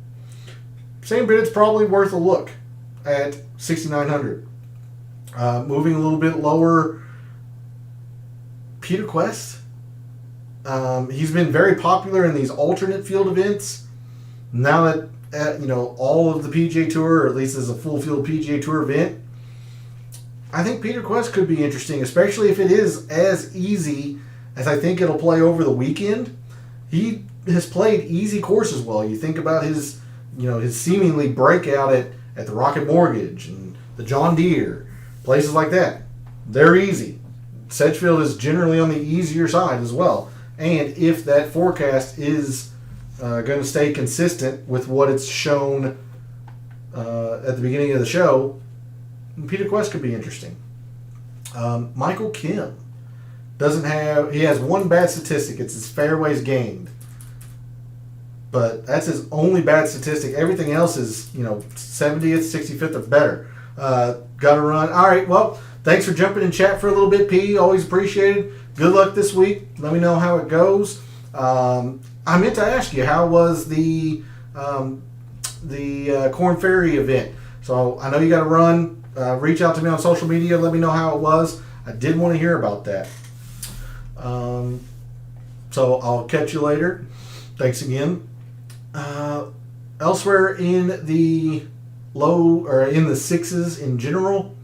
Sam Bennett's probably worth a look at 6,900. Moving a little bit lower, Peter Quest. He's been very popular in these alternate field events. Now that all of the PGA Tour, or at least as a full field PGA Tour event, I think Peter Quest could be interesting, especially if it is as easy as I think it'll play over the weekend. He has played easy courses well. You think about his seemingly breakout at the Rocket Mortgage and the John Deere, places like that. They're easy. Sedgefield is generally on the easier side as well. And if that forecast is going to stay consistent with what it's shown at the beginning of the show, Peter Quest could be interesting. Michael Kim he has one bad statistic. It's his fairways gained. But that's his only bad statistic. Everything else is, 70th, 65th or better. Got to run. All right, well, thanks for jumping in chat for a little bit, P. Always appreciated. Good luck this week. Let me know how it goes. I meant to ask you, how was the Corn Ferry event? So I know you got to run. Reach out to me on social media. Let me know how it was. I did want to hear about that. So I'll catch you later. Thanks again. Elsewhere in the low, or in the 6s in general,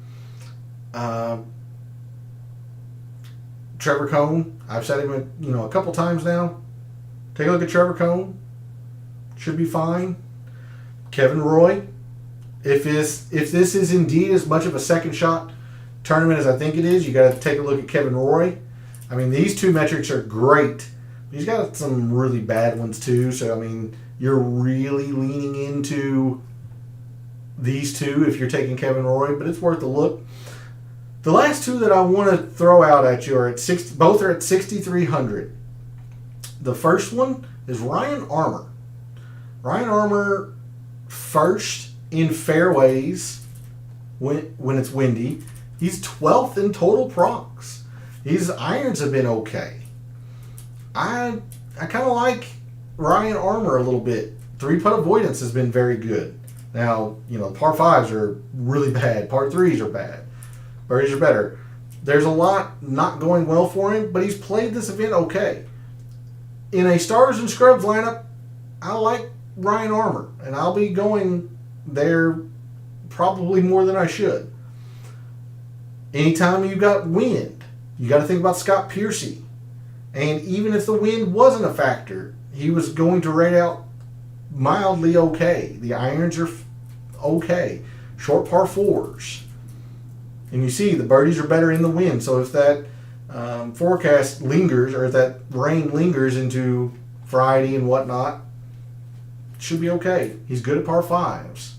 Trevor Cohn. I've said him a couple times now. Take a look at Trevor Cohn. Should be fine. Kevin Roy. If this is indeed as much of a second shot tournament as I think it is, you got to take a look at Kevin Roy. I mean, these two metrics are great. He's got some really bad ones too. So, I mean, you're really leaning into these two if you're taking Kevin Roy, but it's worth a look. The last two that I want to throw out at you are both are at 6,300. The first one is Ryan Armour. Ryan Armour first in fairways when it's windy. He's 12th in total procs. His irons have been okay. I kind of like Ryan Armour a little bit. 3-putt avoidance has been very good. Now, par 5s are really bad. Par 3s are bad. Birdies are better. There's a lot not going well for him, but he's played this event okay. In a Stars and Scrubs lineup, I like Ryan Armour, and I'll be going there probably more than I should. Anytime you've got wind, you got to think about Scott Piercy. And even if the wind wasn't a factor, he was going to rate out mildly okay. The irons are okay. Short par 4s. And you see the birdies are better in the wind. So if that forecast lingers, or if that rain lingers into Friday and whatnot, it should be okay. He's good at par 5s.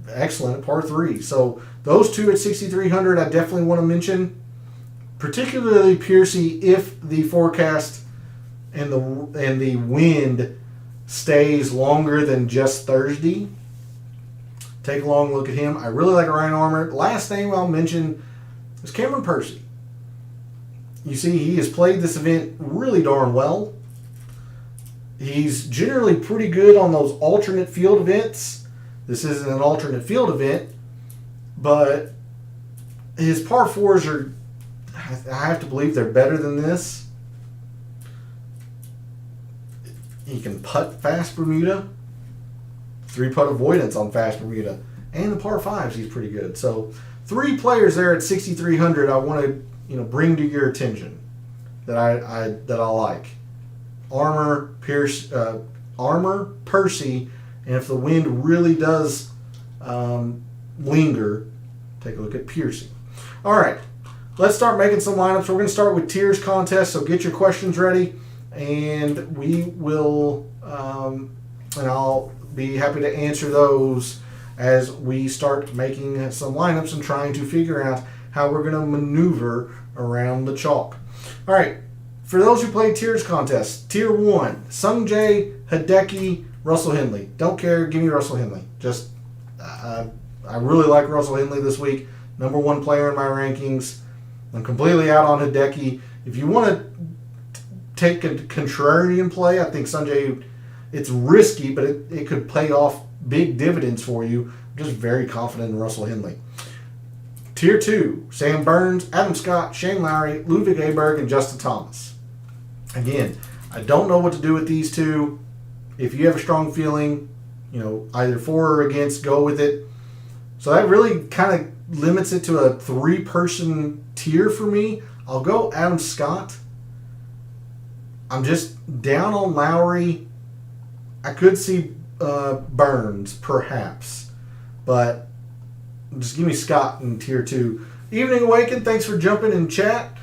Excellent at par 3s. So those two at 6,300 I definitely want to mention. Particularly Piercy if the forecast and the wind stays longer than just Thursday. Take a long look at him. I really like Ryan Armour. Last name I'll mention is Cameron Percy. You see, he has played this event really darn well. He's generally pretty good on those alternate field events. This isn't an alternate field event, but his par 4s are, I have to believe they're better than this. He can putt fast Bermuda. 3-putt avoidance on fast Bermuda. and the par fives he's pretty good. So 3 players there at 6,300 I want to bring to your attention that I like. Armour, Percy, and if the wind really does linger, take a look at Piercy. All right, let's start making some lineups. We're going to start with tiers contest, so get your questions ready, and we will, and I'll be happy to answer those as we start making some lineups and trying to figure out how we're going to maneuver around the chalk. All right, for those who play tiers contest, tier 1, Sung Jae, Hideki, Russell Henley. Don't care, give me Russell Henley. Just, I really like Russell Henley this week. Number 1 player in my rankings. I'm completely out on Hideki. If you want to take a contrarian play, I think Sung Jae, it's risky, but it could pay off big dividends for you. I'm just very confident in Russell Henley. Tier 2, Sam Burns, Adam Scott, Shane Lowry, Ludwig Aberg, and Justin Thomas. Again, I don't know what to do with these two. If you have a strong feeling, either for or against, go with it. So that really kind of limits it to a 3-person tier for me. I'll go Adam Scott. I'm just down on Lowry. I could see Burns, perhaps. But just give me Scott in tier 2. Evening Awakened, thanks for jumping in chat.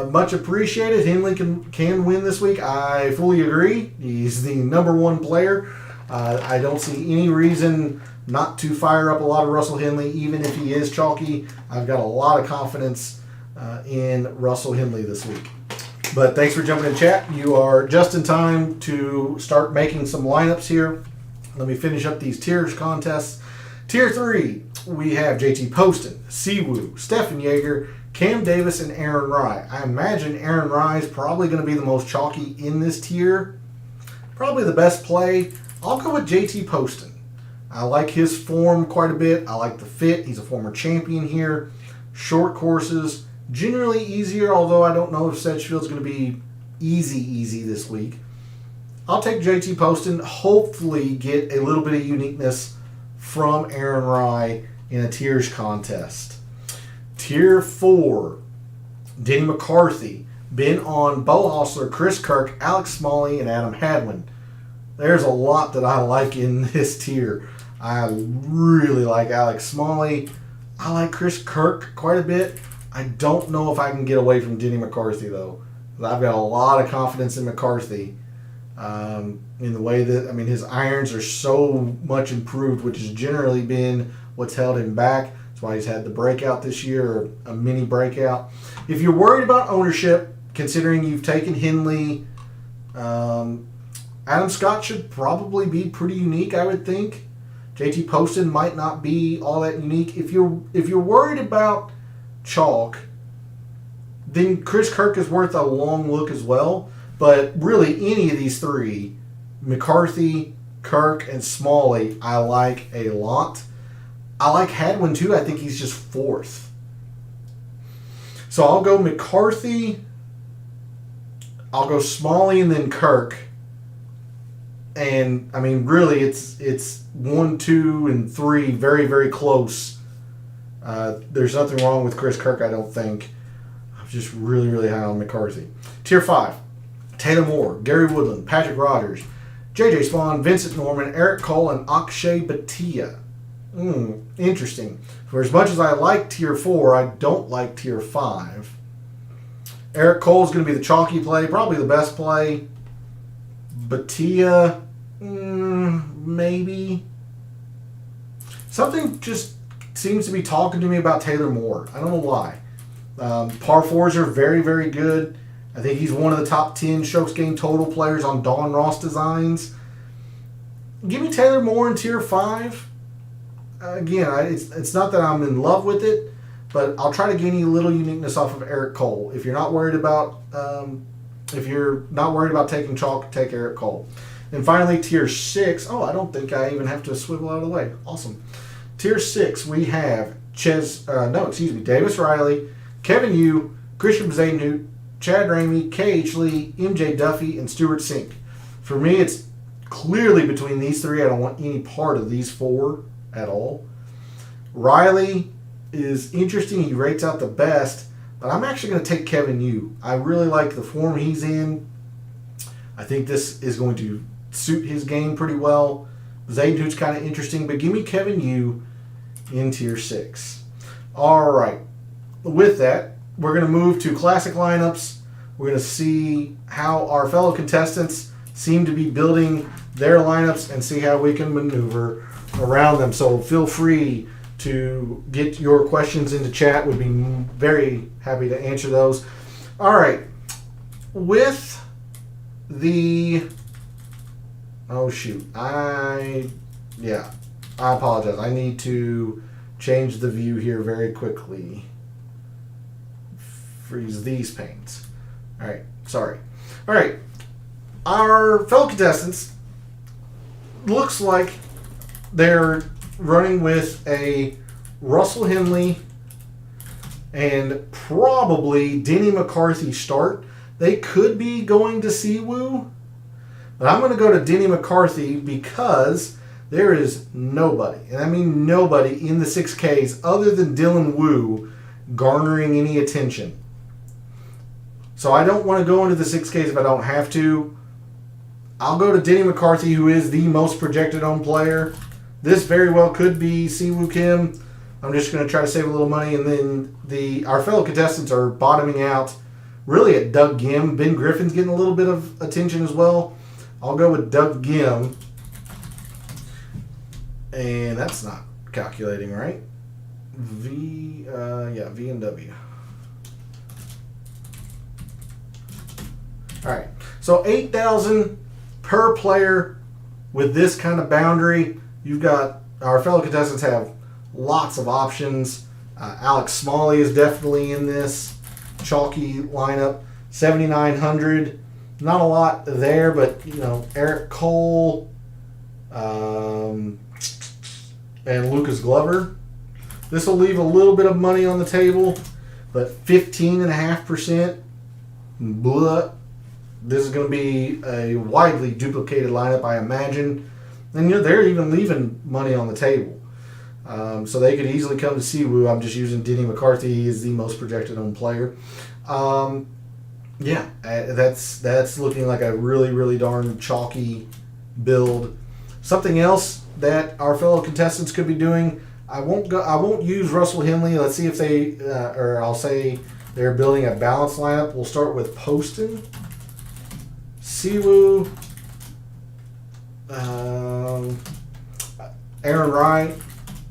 Much appreciated. Henley can win this week. I fully agree. He's the number 1 player. I don't see any reason not to fire up a lot of Russell Henley, even if he is chalky. I've got a lot of confidence in Russell Henley this week. But thanks for jumping in chat. You are just in time to start making some lineups here. Let me finish up these tiers contests. Tier 3, we have JT Poston, Siwoo, Stephan Jaeger, Cam Davis, and Aaron Rai. I imagine Aaron Rai is probably going to be the most chalky in this tier. Probably the best play. I'll go with JT Poston. I like his form quite a bit. I like the fit. He's a former champion here. Short courses, generally easier, although I don't know if Sedgefield's going to be easy this week. I'll take JT Poston, hopefully get a little bit of uniqueness from Aaron Rai in a tiers contest. Tier 4, Denny McCarthy, Ben on, Bo Hostler, Chris Kirk, Alex Smalley, and Adam Hadwin. There's a lot that I like in this tier. I really like Alex Smalley. I like Chris Kirk quite a bit. I don't know if I can get away from Denny McCarthy, though. I've got a lot of confidence in McCarthy. In the way that, his irons are so much improved, which has generally been what's held him back. That's why he's had the breakout this year, or a mini breakout. If you're worried about ownership, considering you've taken Henley, Adam Scott should probably be pretty unique, I would think. JT Poston might not be all that unique. If you're worried about chalk, then Chris Kirk is worth a long look as well. But really, any of these 3, McCarthy, Kirk, and Smalley, I like a lot. I like Hadwin too. I think he's just 4th. So I'll go McCarthy, I'll go Smalley, and then Kirk. And, really, it's 1, 2, and 3 very, very close. There's nothing wrong with Chris Kirk, I don't think. I'm just really, really high on McCarthy. Tier 5. Taylor Moore, Gary Woodland, Patrick Rogers, J.J. Spawn, Vincent Norman, Eric Cole, and Akshay Bhatia. Interesting. For as much as I like Tier 4, I don't like Tier 5. Eric Cole is going to be the chalky play, probably the best play. Bhatia, maybe. Something just seems to be talking to me about Taylor Moore. I don't know why. Par 4s are very, very good. I think he's one of the top 10 strokes gained total players on Dawn Ross designs. Give me Taylor Moore in Tier 5. Again, it's not that I'm in love with it, but I'll try to gain a little uniqueness off of Eric Cole. If you're not worried about taking chalk, take Eric Cole. And finally, Tier 6. Oh, I don't think I even have to swivel out of the way. Awesome. Tier 6, we have Davis Riley, Kevin Yu, Christian Bezuidenhout, Chad Ramey, K.H. Lee, M.J. Duffy, and Stuart Sink. For me, it's clearly between these 3. I don't want any part of these 4 at all. Riley is interesting. He rates out the best, but I'm actually going to take Kevin Yu. I really like the form he's in. I think this is going to suit his game pretty well. Zayden's kind of interesting, but give me Kevin Yu in Tier 6. All right. With that, we're going to move to classic lineups. We're going to see how our fellow contestants seem to be building their lineups and see how we can maneuver around them. So feel free to get your questions into chat. We'd be very happy to answer those. All right. With the... Oh, shoot. I apologize. I need to change the view here very quickly. Freeze these panes. All right. Sorry. All right. Our fellow contestants looks like they're running with a Russell Henley and probably Denny McCarthy start. They could be going to Siwoo, but I'm going to go to Denny McCarthy because there is nobody, and I mean nobody, in the 6Ks other than Dylan Wu garnering any attention. So I don't want to go into the 6Ks if I don't have to. I'll go to Denny McCarthy, who is the most projected owned player. This very well could be Siwoo Kim. I'm just going to try to save a little money, and then our fellow contestants are bottoming out really at Doug Gim. Ben Griffin's getting a little bit of attention as well. I'll go with Doug Gim. And that's not calculating right. V and W. All right. So 8,000 per player with this kind of boundary. You've got our fellow contestants have lots of options. Alex Smalley is definitely in this chalky lineup. 7,900. Not a lot there, but Eric Cole and Lucas Glover. This will leave a little bit of money on the table, but 15.5%. Blah. This is going to be a widely duplicated lineup, I imagine. And they're even leaving money on the table. So they could easily come to Siwoo. I'm just using Denny McCarthy. He is the most projected owned player. That's looking like a really, really darn chalky build. Something else that our fellow contestants could be doing. I won't use Russell Henley. Let's see if they, or I'll say they're building a balanced lineup. We'll start with Poston, Siwoo, Aaron Wright,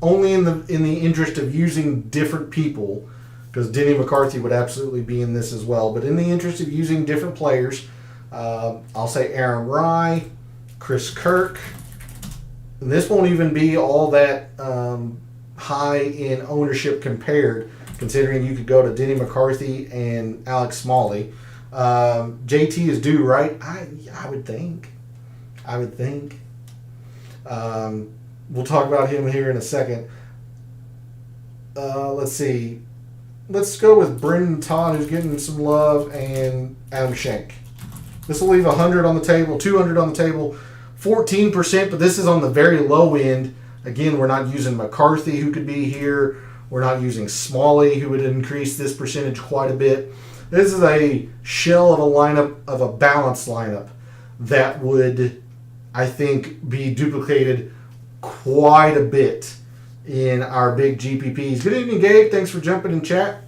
only in the interest of using different people, because Denny McCarthy would absolutely be in this as well. But in the interest of using different players, I'll say Aaron Wright, Chris Kirk. And this won't even be all that high in ownership compared, considering you could go to Denny McCarthy and Alex Smalley. JT is due, right? I would think. We'll talk about him here in a second. Let's see. Let's go with Brendan Todd, who's getting some love, and Adam Schenk. This will leave 100 on the table, 200 on the table, 14%, but this is on the very low end. Again, we're not using McCarthy, who could be here. We're not using Smalley, who would increase this percentage quite a bit. This is a shell of a lineup, of a balanced lineup, that would, I think, be duplicated quite a bit in our big GPPs. Good evening, Gabe. Thanks for jumping in chat.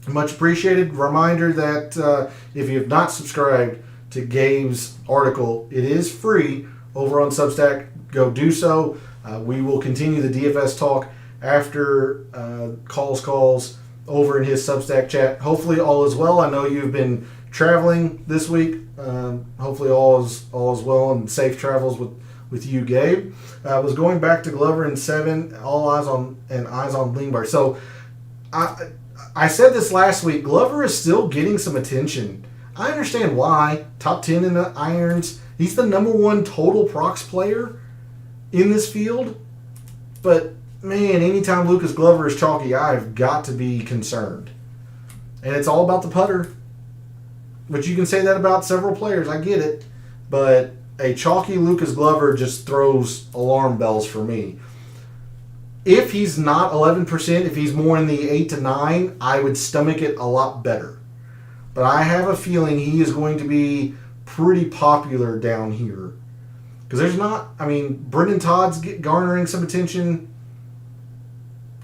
Much appreciated. Reminder that if you have not subscribed to Gabe's article, it is free over on Substack. Go do so. We will continue the DFS talk after calls over in his Substack chat. Hopefully all is well. I know you've been traveling this week. Hopefully all is well and safe travels with you, Gabe. I was going back to Glover in 7, all eyes on Lingbar. So I said this last week. Glover is still getting some attention. I understand why. Top 10 in the irons. He's the number 1 total prox player in this field. But man, anytime Lucas Glover is chalky, I've got to be concerned. And it's all about the putter. But you can say that about several players. I get it. But a chalky Lucas Glover just throws alarm bells for me. If he's not 11%, if he's more in the 8 to 9, I would stomach it a lot better. But I have a feeling he is going to be pretty popular down here. Because there's not, I mean, Brendan Todd's garnering some attention.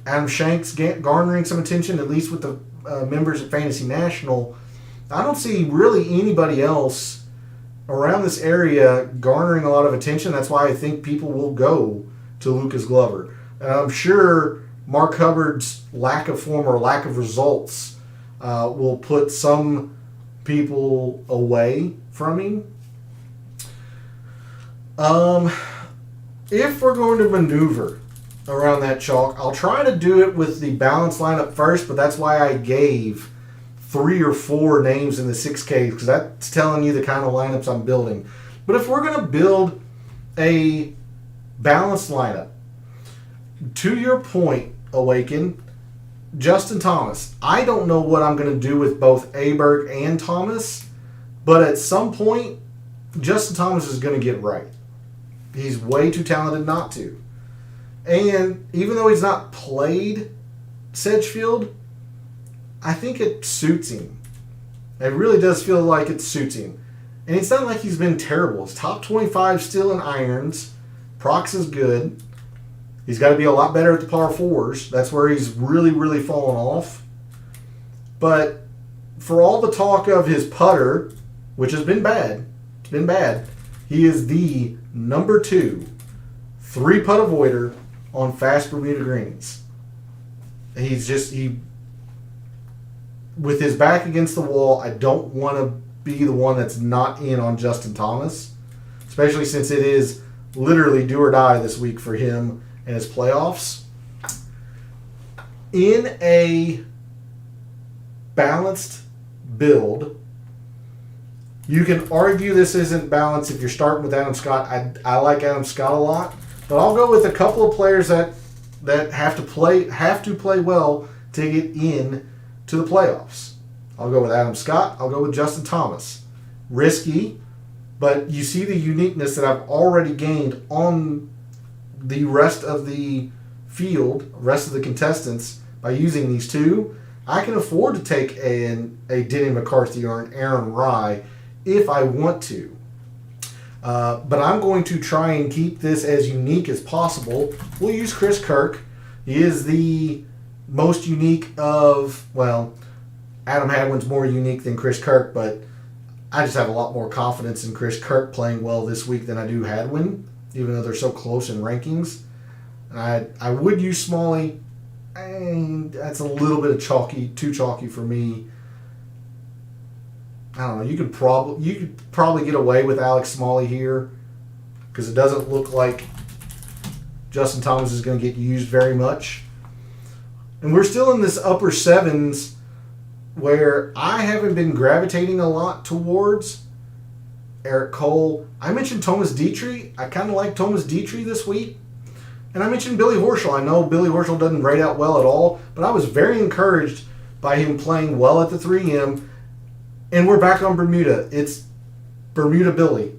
Adam Shank's garnering some attention, at least with the members of Fantasy National. I don't see really anybody else around this area garnering a lot of attention. That's why I think people will go to Lucas Glover. And I'm sure Mark Hubbard's lack of form or lack of results will put some people away from him. If we're going to maneuver around that chalk, I'll try to do it with the balanced lineup first, but that's why I gave 3 or 4 names in the 6K, because that's telling you the kind of lineups I'm building. But if we're going to build a balanced lineup, to your point, Awaken, Justin Thomas, I don't know what I'm going to do with both Aberg and Thomas, but at some point, Justin Thomas is going to get right. He's way too talented not to. And even though he's not played Sedgefield, I think it suits him. It really does feel like it suits him. And it's not like he's been terrible. His top 25 still in irons. Prox is good. He's got to be a lot better at the par 4s. That's where he's really, really fallen off. But for all the talk of his putter, which has been bad, it's been bad, he is the number 2 3-putt avoider on fast Bermuda greens. With his back against the wall, I don't want to be the one that's not in on Justin Thomas, especially since it is literally do or die this week for him and his playoffs. In a balanced build, you can argue this isn't balanced if you're starting with Adam Scott. I like Adam Scott a lot, but I'll go with a couple of players that have to play well to get in to the playoffs. I'll go with Adam Scott. I'll go with Justin Thomas. Risky, but you see the uniqueness that I've already gained on the rest of the field, rest of the contestants, by using these two. I can afford to take a Denny McCarthy or an Aaron Rye if I want to. But I'm going to try and keep this as unique as possible. We'll use Chris Kirk. He is the most unique of, well, Adam Hadwin's more unique than Chris Kirk, but I just have a lot more confidence in Chris Kirk playing well this week than I do Hadwin, even though they're so close in rankings. And I would use Smalley, and that's a little bit of too chalky for me. I don't know. You could probably get away with Alex Smalley here because it doesn't look like Justin Thomas is going to get used very much. And we're still in this upper 7s where I haven't been gravitating a lot towards Eric Cole. I mentioned Thomas Dietrich. I kind of like Thomas Dietrich this week. And I mentioned Billy Horschel. I know Billy Horschel doesn't rate out well at all, but I was very encouraged by him playing well at the 3M. And we're back on Bermuda. It's Bermuda Billy.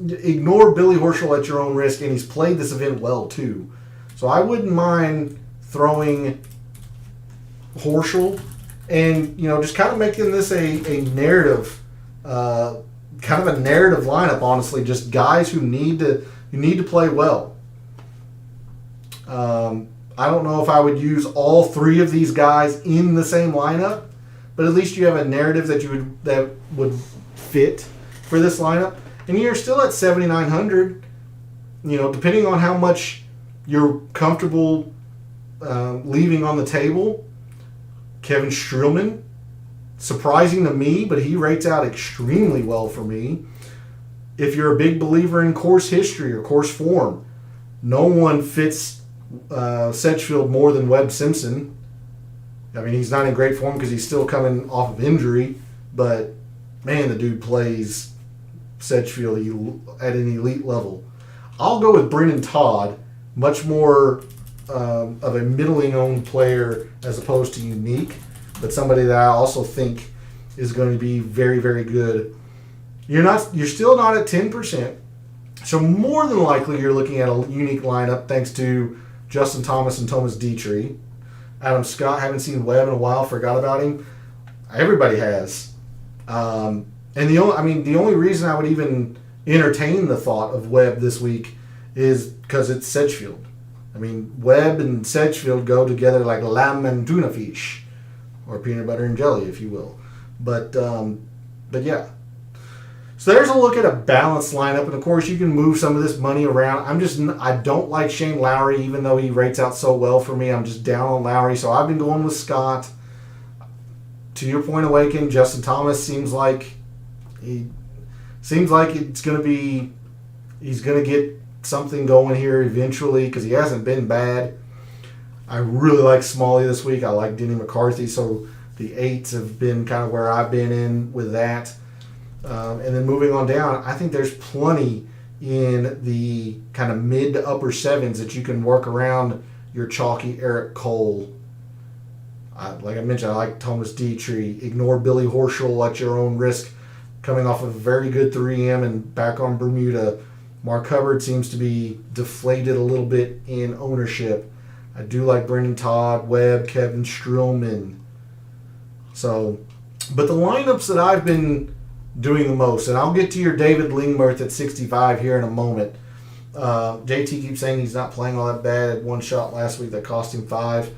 Ignore Billy Horschel at your own risk, and he's played this event well too. So I wouldn't mind throwing Horschel and just kind of making this a narrative, kind of a narrative lineup. Honestly, just guys who need to play well. I don't know if I would use all 3 of these guys in the same lineup, but at least you have a narrative that would fit for this lineup. And you're still at 7,900. Depending on how much you're comfortable leaving on the table. Kevin Streelman, surprising to me, but he rates out extremely well for me. If you're a big believer in course history or course form, no one fits Sedgefield more than Webb Simpson. I mean, he's not in great form because he's still coming off of injury, but man, the dude plays Sedgefield at an elite level. I'll go with Brendan Todd, much more of a middling-owned player as opposed to unique, but somebody that I also think is going to be very, very good. You're still not at 10%. So more than likely, you're looking at a unique lineup thanks to Justin Thomas and Thomas Dietrich. Adam Scott, haven't seen Webb in a while, forgot about him. Everybody has. And the only reason I would even entertain the thought of Webb this week is because it's Sedgefield. I mean, Webb and Sedgefield go together like lamb and tuna fish, or peanut butter and jelly, if you will. But yeah. So there's a look at a balanced lineup, and of course you can move some of this money around. I don't like Shane Lowry, even though he rates out so well for me. I'm just down on Lowry, so I've been going with Scott. To your point, Awaken, Justin Thomas seems like he's going to get something going here eventually because he hasn't been bad. I really like Smalley this week. I like Denny McCarthy, so the 8s have been kind of where I've been in with that. And then moving on down, I think there's plenty in the kind of mid to upper 7s that you can work around your chalky Eric Cole. Like I mentioned, I like Thomas Dietrich. Ignore Billy Horschel at your own risk. Coming off of a very good 3M and back on Bermuda. Mark Hubbard seems to be deflated a little bit in ownership. I do like Brendan Todd, Webb, Kevin Streelman. So, but the lineups that I've been doing the most, and I'll get to your David Lingmerth at 65 here in a moment. JT keeps saying he's not playing all that bad. At one shot last week that cost him 5.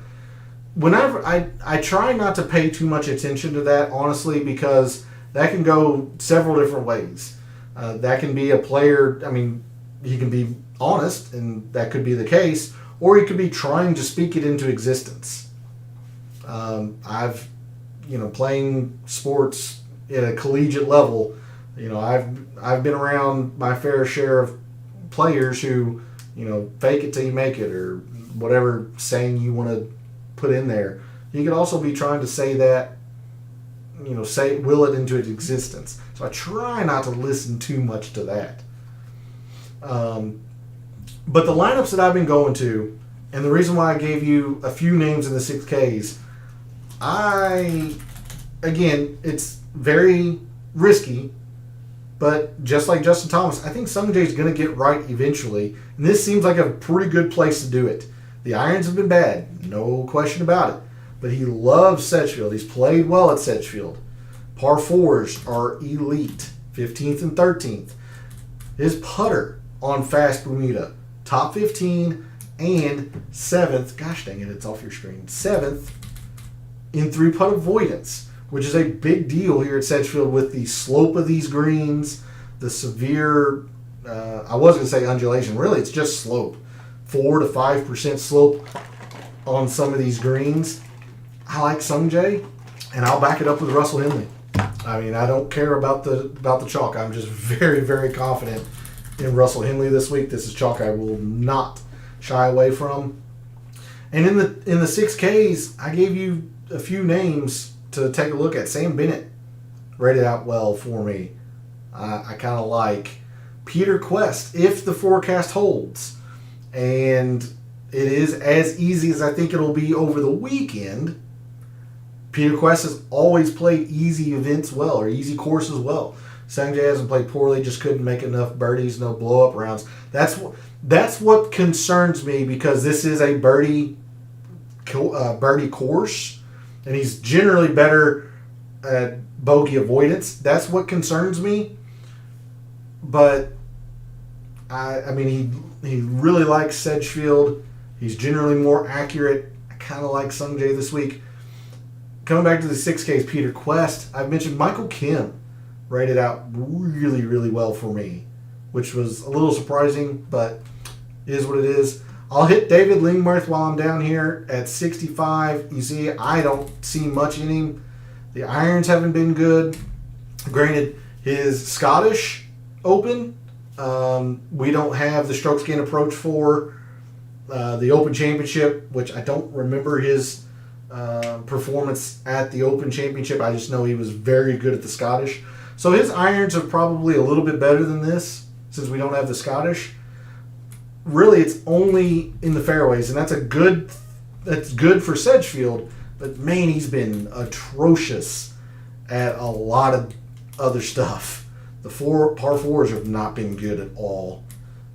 Whenever I try not to pay too much attention to that, honestly, because that can go several different ways. That can be a player, I mean, he can be honest, and that could be the case, or he could be trying to speak it into existence. Playing sports at a collegiate level, I've been around my fair share of players who, fake it till you make it, or whatever saying you want to put in there. You could also be trying to say that, will it into its existence. So I try not to listen too much to that. But the lineups that I've been going to, and the reason why I gave you a few names in the 6Ks, again, it's very risky, but just like Justin Thomas, I think Sungjae's going to get right eventually, and this seems like a pretty good place to do it. The irons have been bad, no question about it, but he loves Sedgefield. He's played well at Sedgefield. Par 4s are elite, 15th and 13th. His putter on Fast Bermuda, top 15 and 7th, gosh dang it, it's off your screen, 7th in 3-putt avoidance, which is a big deal here at Sedgefield with the slope of these greens, the severe, I was going to say undulation, really it's just slope, 4 to 5% slope on some of these greens. I like Sungjae, and I'll back it up with Russell Henley. I mean, I don't care about the chalk. I'm just very, very confident in Russell Henley this week. This is chalk I will not shy away from. And in the 6Ks, I gave you a few names to take a look at. Sam Bennett rated out well for me. I kind of like Peter Quest if the forecast holds. And it is as easy as I think it'll be over the weekend. Peter Quest has always played easy events well, or easy courses well. Sungjae hasn't played poorly, just couldn't make enough birdies, no blow-up rounds. That's what concerns me, because this is a birdie course, and he's generally better at bogey avoidance. That's what concerns me. But I mean, he really likes Sedgefield. He's generally more accurate. I kind of like Sungjae this week. Coming back to the 6Ks, Peter Quest, I've mentioned Michael Kim rated out really, really well for me, which was a little surprising, but is what it is. I'll hit David Lingmerth while I'm down here at 65. You see, I don't see much in him. The irons haven't been good. Granted, his Scottish Open, we don't have the strokes gain approach for the Open Championship, which I don't remember his performance at the Open Championship. I just know he was very good at the Scottish. So his irons are probably a little bit better than this, since we don't have the Scottish. Really, it's only in the fairways, and that's good for Sedgefield. But man, he's been atrocious at a lot of other stuff. The par 4s have not been good at all.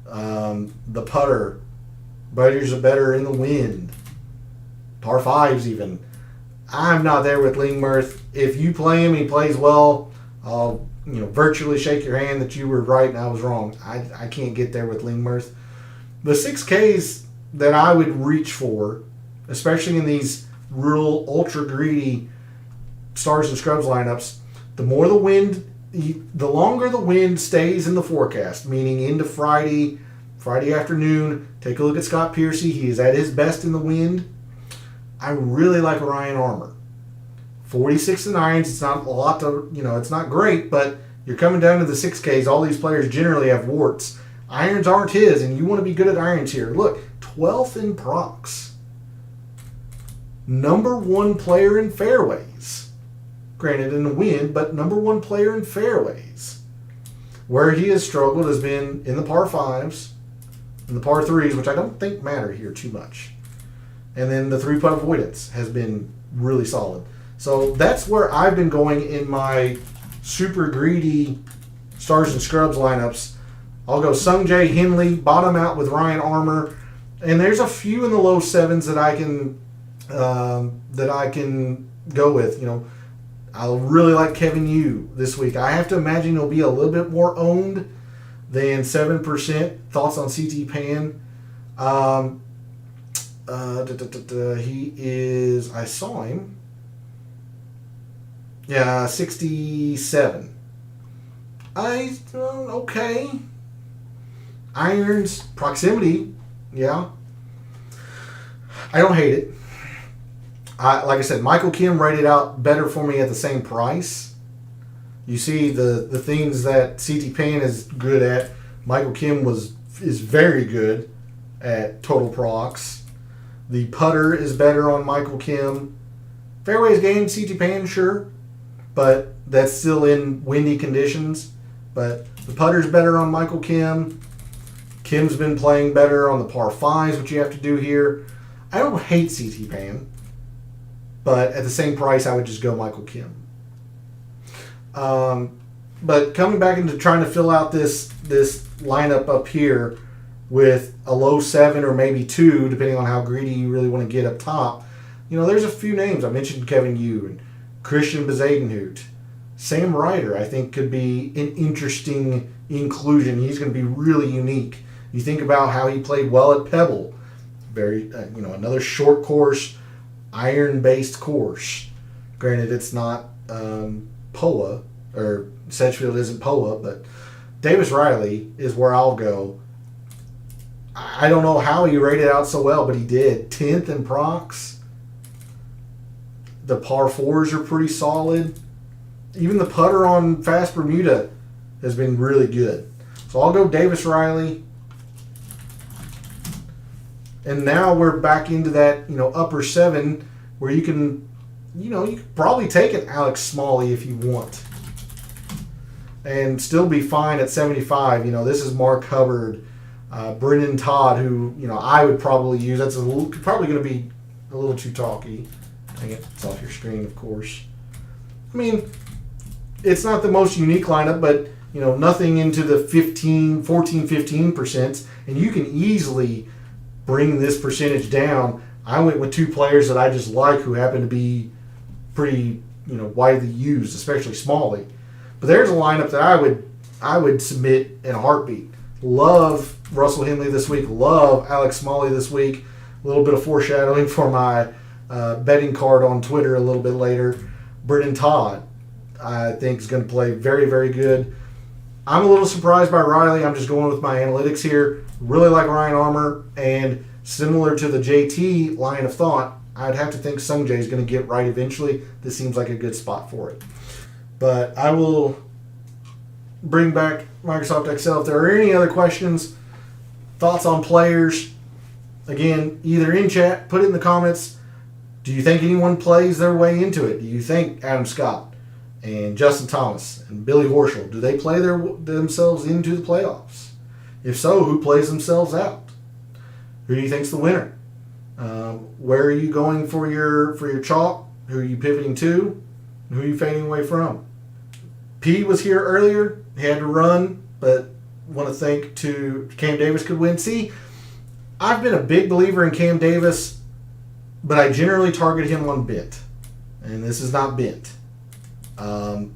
The putter. Butters are better in the wind. Par fives even. I'm not there with Lingmerth. If you play him and he plays well, I'll virtually shake your hand that you were right and I was wrong. I can't get there with Lingmerth. The 6Ks that I would reach for, especially in these real ultra greedy stars and scrubs lineups, the more the wind, the longer the wind stays in the forecast, meaning into Friday afternoon. Take a look at Scott Piercy. He is at his best in the wind. I really like Ryan Armour. 46 and irons. It's not a lot to, it's not great, but you're coming down to the 6Ks. All these players generally have warts. Irons aren't his, and you want to be good at irons here. Look, 12th in procs. Number one player in fairways. Granted, in the wind, but number one player in fairways. Where he has struggled has been in the par fives, in the par threes, which I don't think matter here too much. And then the three-putt avoidance has been really solid. So that's where I've been going in my super greedy stars and scrubs lineups. I'll go Sungjae, Henley, bottom out with Ryan Armour, and there's a few in the low sevens that I can go with. I really like Kevin Yu this week. I have to imagine he'll be a little bit more owned than 7%. Thoughts on CT Pan? He is, I saw him. Yeah, 67. Okay. Irons, proximity, yeah. I don't hate it. Like I said, Michael Kim rated out better for me at the same price. You see the things that CT Pan is good at. Michael Kim is very good at total procs. The putter is better on Michael Kim. Fairways game, CT Pan, sure. But that's still in windy conditions. But the putter's better on Michael Kim. Kim's been playing better on the par fives, which you have to do here. I don't hate CT Pan. But at the same price, I would just go Michael Kim. But coming back into trying to fill out this lineup up here with a low 7 or maybe 2, depending on how greedy you really want to get up top, there's a few names. I mentioned Kevin Yu and Christian Bezadenhout. Sam Ryder, I think, could be an interesting inclusion. He's going to be really unique. You think about how he played well at Pebble. Very, another short course, iron-based course. Granted, it's not POA, or Sedgefield isn't POA, but Davis Riley is where I'll go. I don't know how he rated out so well, but he did. 10th in procs. The par fours are pretty solid. Even the putter on Fast Bermuda has been really good. So I'll go Davis Riley. And now we're back into that, upper 7 where you can, you could probably take an Alex Smalley if you want. And still be fine at 75. This is Mark Hubbard, Brendan Todd, who, I would probably use. That's probably going to be a little too talky. Dang it, it's off your screen, of course. I mean, it's not the most unique lineup, but, nothing into the 15%, and you can easily bring this percentage down. I went with 2 players that I just like who happen to be pretty, widely used, especially Smalley. But there's a lineup that I would submit in a heartbeat. Love Russell Henley this week. Love Alex Smalley this week. A little bit of foreshadowing for my betting card on Twitter a little bit later. Brendan Todd, I think, is going to play very, very good. I'm a little surprised by Riley. I'm just going with my analytics here. Really like Ryan Armour, and similar to the JT line of thought, I'd have to think Sungjae is going to get right eventually. This seems like a good spot for it. But I will bring back Microsoft Excel. If there are any other questions, thoughts on players, again, either in chat, put it in the comments. Do you think anyone plays their way into it? Do you think Adam Scott and Justin Thomas and Billy Horschel, do they play themselves into the playoffs? If so, who plays themselves out? Who do you think's the winner? Where are you going for your chalk? Who are you pivoting to? Who are you fading away from? P was here earlier. He had to run, but want to think to Cam Davis could win. See, I've been a big believer in Cam Davis, but I generally target him on bent. And this is not bent. Iron's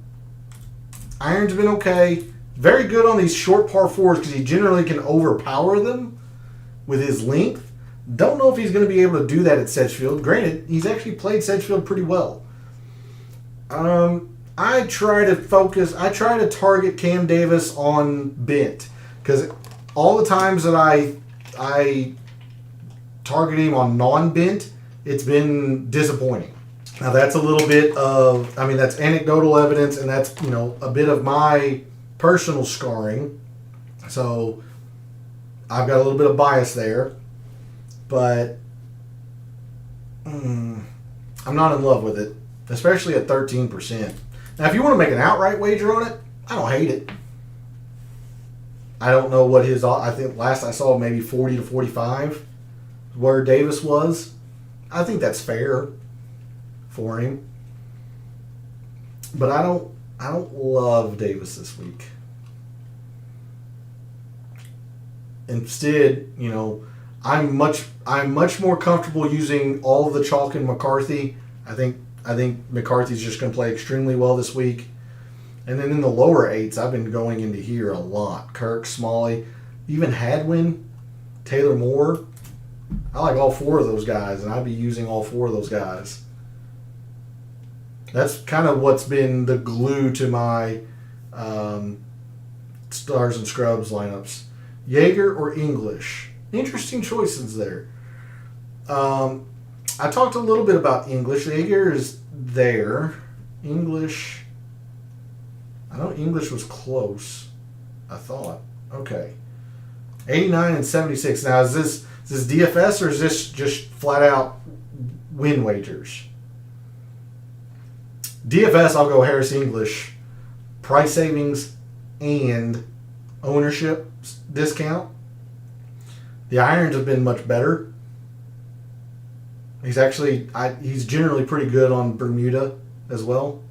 been okay. Very good on these short par fours because he generally can overpower them with his length. Don't know if he's going to be able to do that at Sedgefield. Granted, he's actually played Sedgefield pretty well. I try to target Cam Davis on bent because all the times that I target him on non-bent, it's been disappointing. Now that's a little bit of, that's anecdotal evidence, and that's, a bit of my personal scarring. So I've got a little bit of bias there, but I'm not in love with it, especially at 13%. Now, if you want to make an outright wager on it, I don't hate it. I don't know what I think last I saw maybe 40 to 45 where Davis was. I think that's fair for him. But I don't love Davis this week. Instead, I'm much more comfortable using all of the chalk in McCarthy. I think McCarthy's just going to play extremely well this week. And then in the lower eights, I've been going into here a lot. Kirk, Smalley, even Hadwin, Taylor Moore. I like all four of those guys, and I'd be using all four of those guys. That's kind of what's been the glue to my stars and scrubs lineups. Jaeger or English? Interesting choices there. I talked a little bit about English. Jaeger is there. English. I know English was close. I thought. Okay. 89 and 76. Now, is this DFS or is this just flat out win wagers? DFS, I'll go Harris English. Price savings and ownership discount. The irons have been much better. He's generally pretty good on Bermuda as well.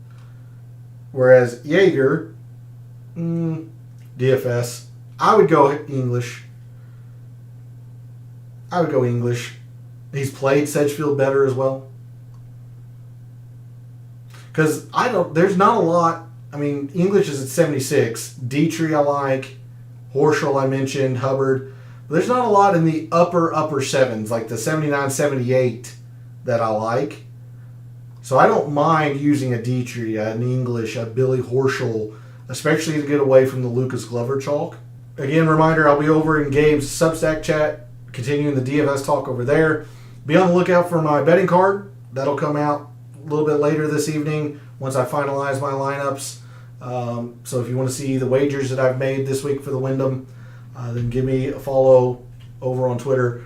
Whereas Jaeger, DFS, I would go English. He's played Sedgefield better as well. Because there's not a lot. English is at 76. Dietrich I like. Horschel I mentioned. Hubbard. But there's not a lot in the upper sevens, like the 79, 78 that I like. So I don't mind using a Dietrich, an English, a Billy Horschel, especially to get away from the Lucas Glover chalk. Again, reminder, I'll be over in Gabe's Substack chat, continuing the DFS talk over there. Be on the lookout for my betting card. That'll come out a little bit later this evening once I finalize my lineups. So if you want to see the wagers that I've made this week for the Wyndham, then give me a follow over on Twitter.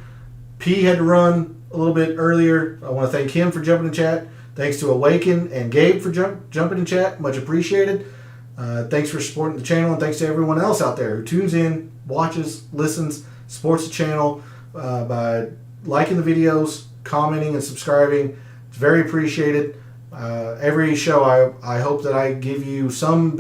P had to run a little bit earlier. I want to thank him for jumping in chat. Thanks to Awaken and Gabe for jumping in chat. Much appreciated. Thanks for supporting the channel, and thanks to everyone else out there who tunes in, watches, listens, supports the channel by liking the videos, commenting, and subscribing. It's very appreciated. Every show, I hope that I give you some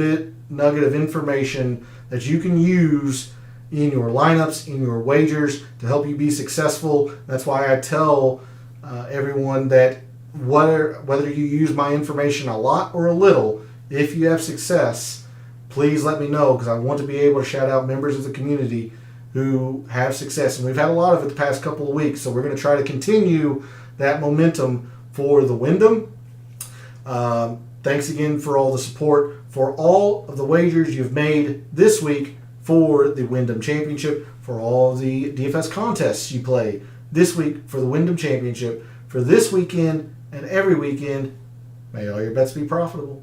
nugget of information that you can use in your lineups, in your wagers, to help you be successful. That's why I tell everyone that whether you use my information a lot or a little, if you have success, please let me know, because I want to be able to shout out members of the community who have success. And we've had a lot of it the past couple of weeks, so we're going to try to continue that momentum for the Wyndham. Thanks again for all the support, for all of the wagers you've made this week for the Wyndham Championship, for all of the DFS contests you play this week for the Wyndham Championship, for this weekend and every weekend. May all your bets be profitable.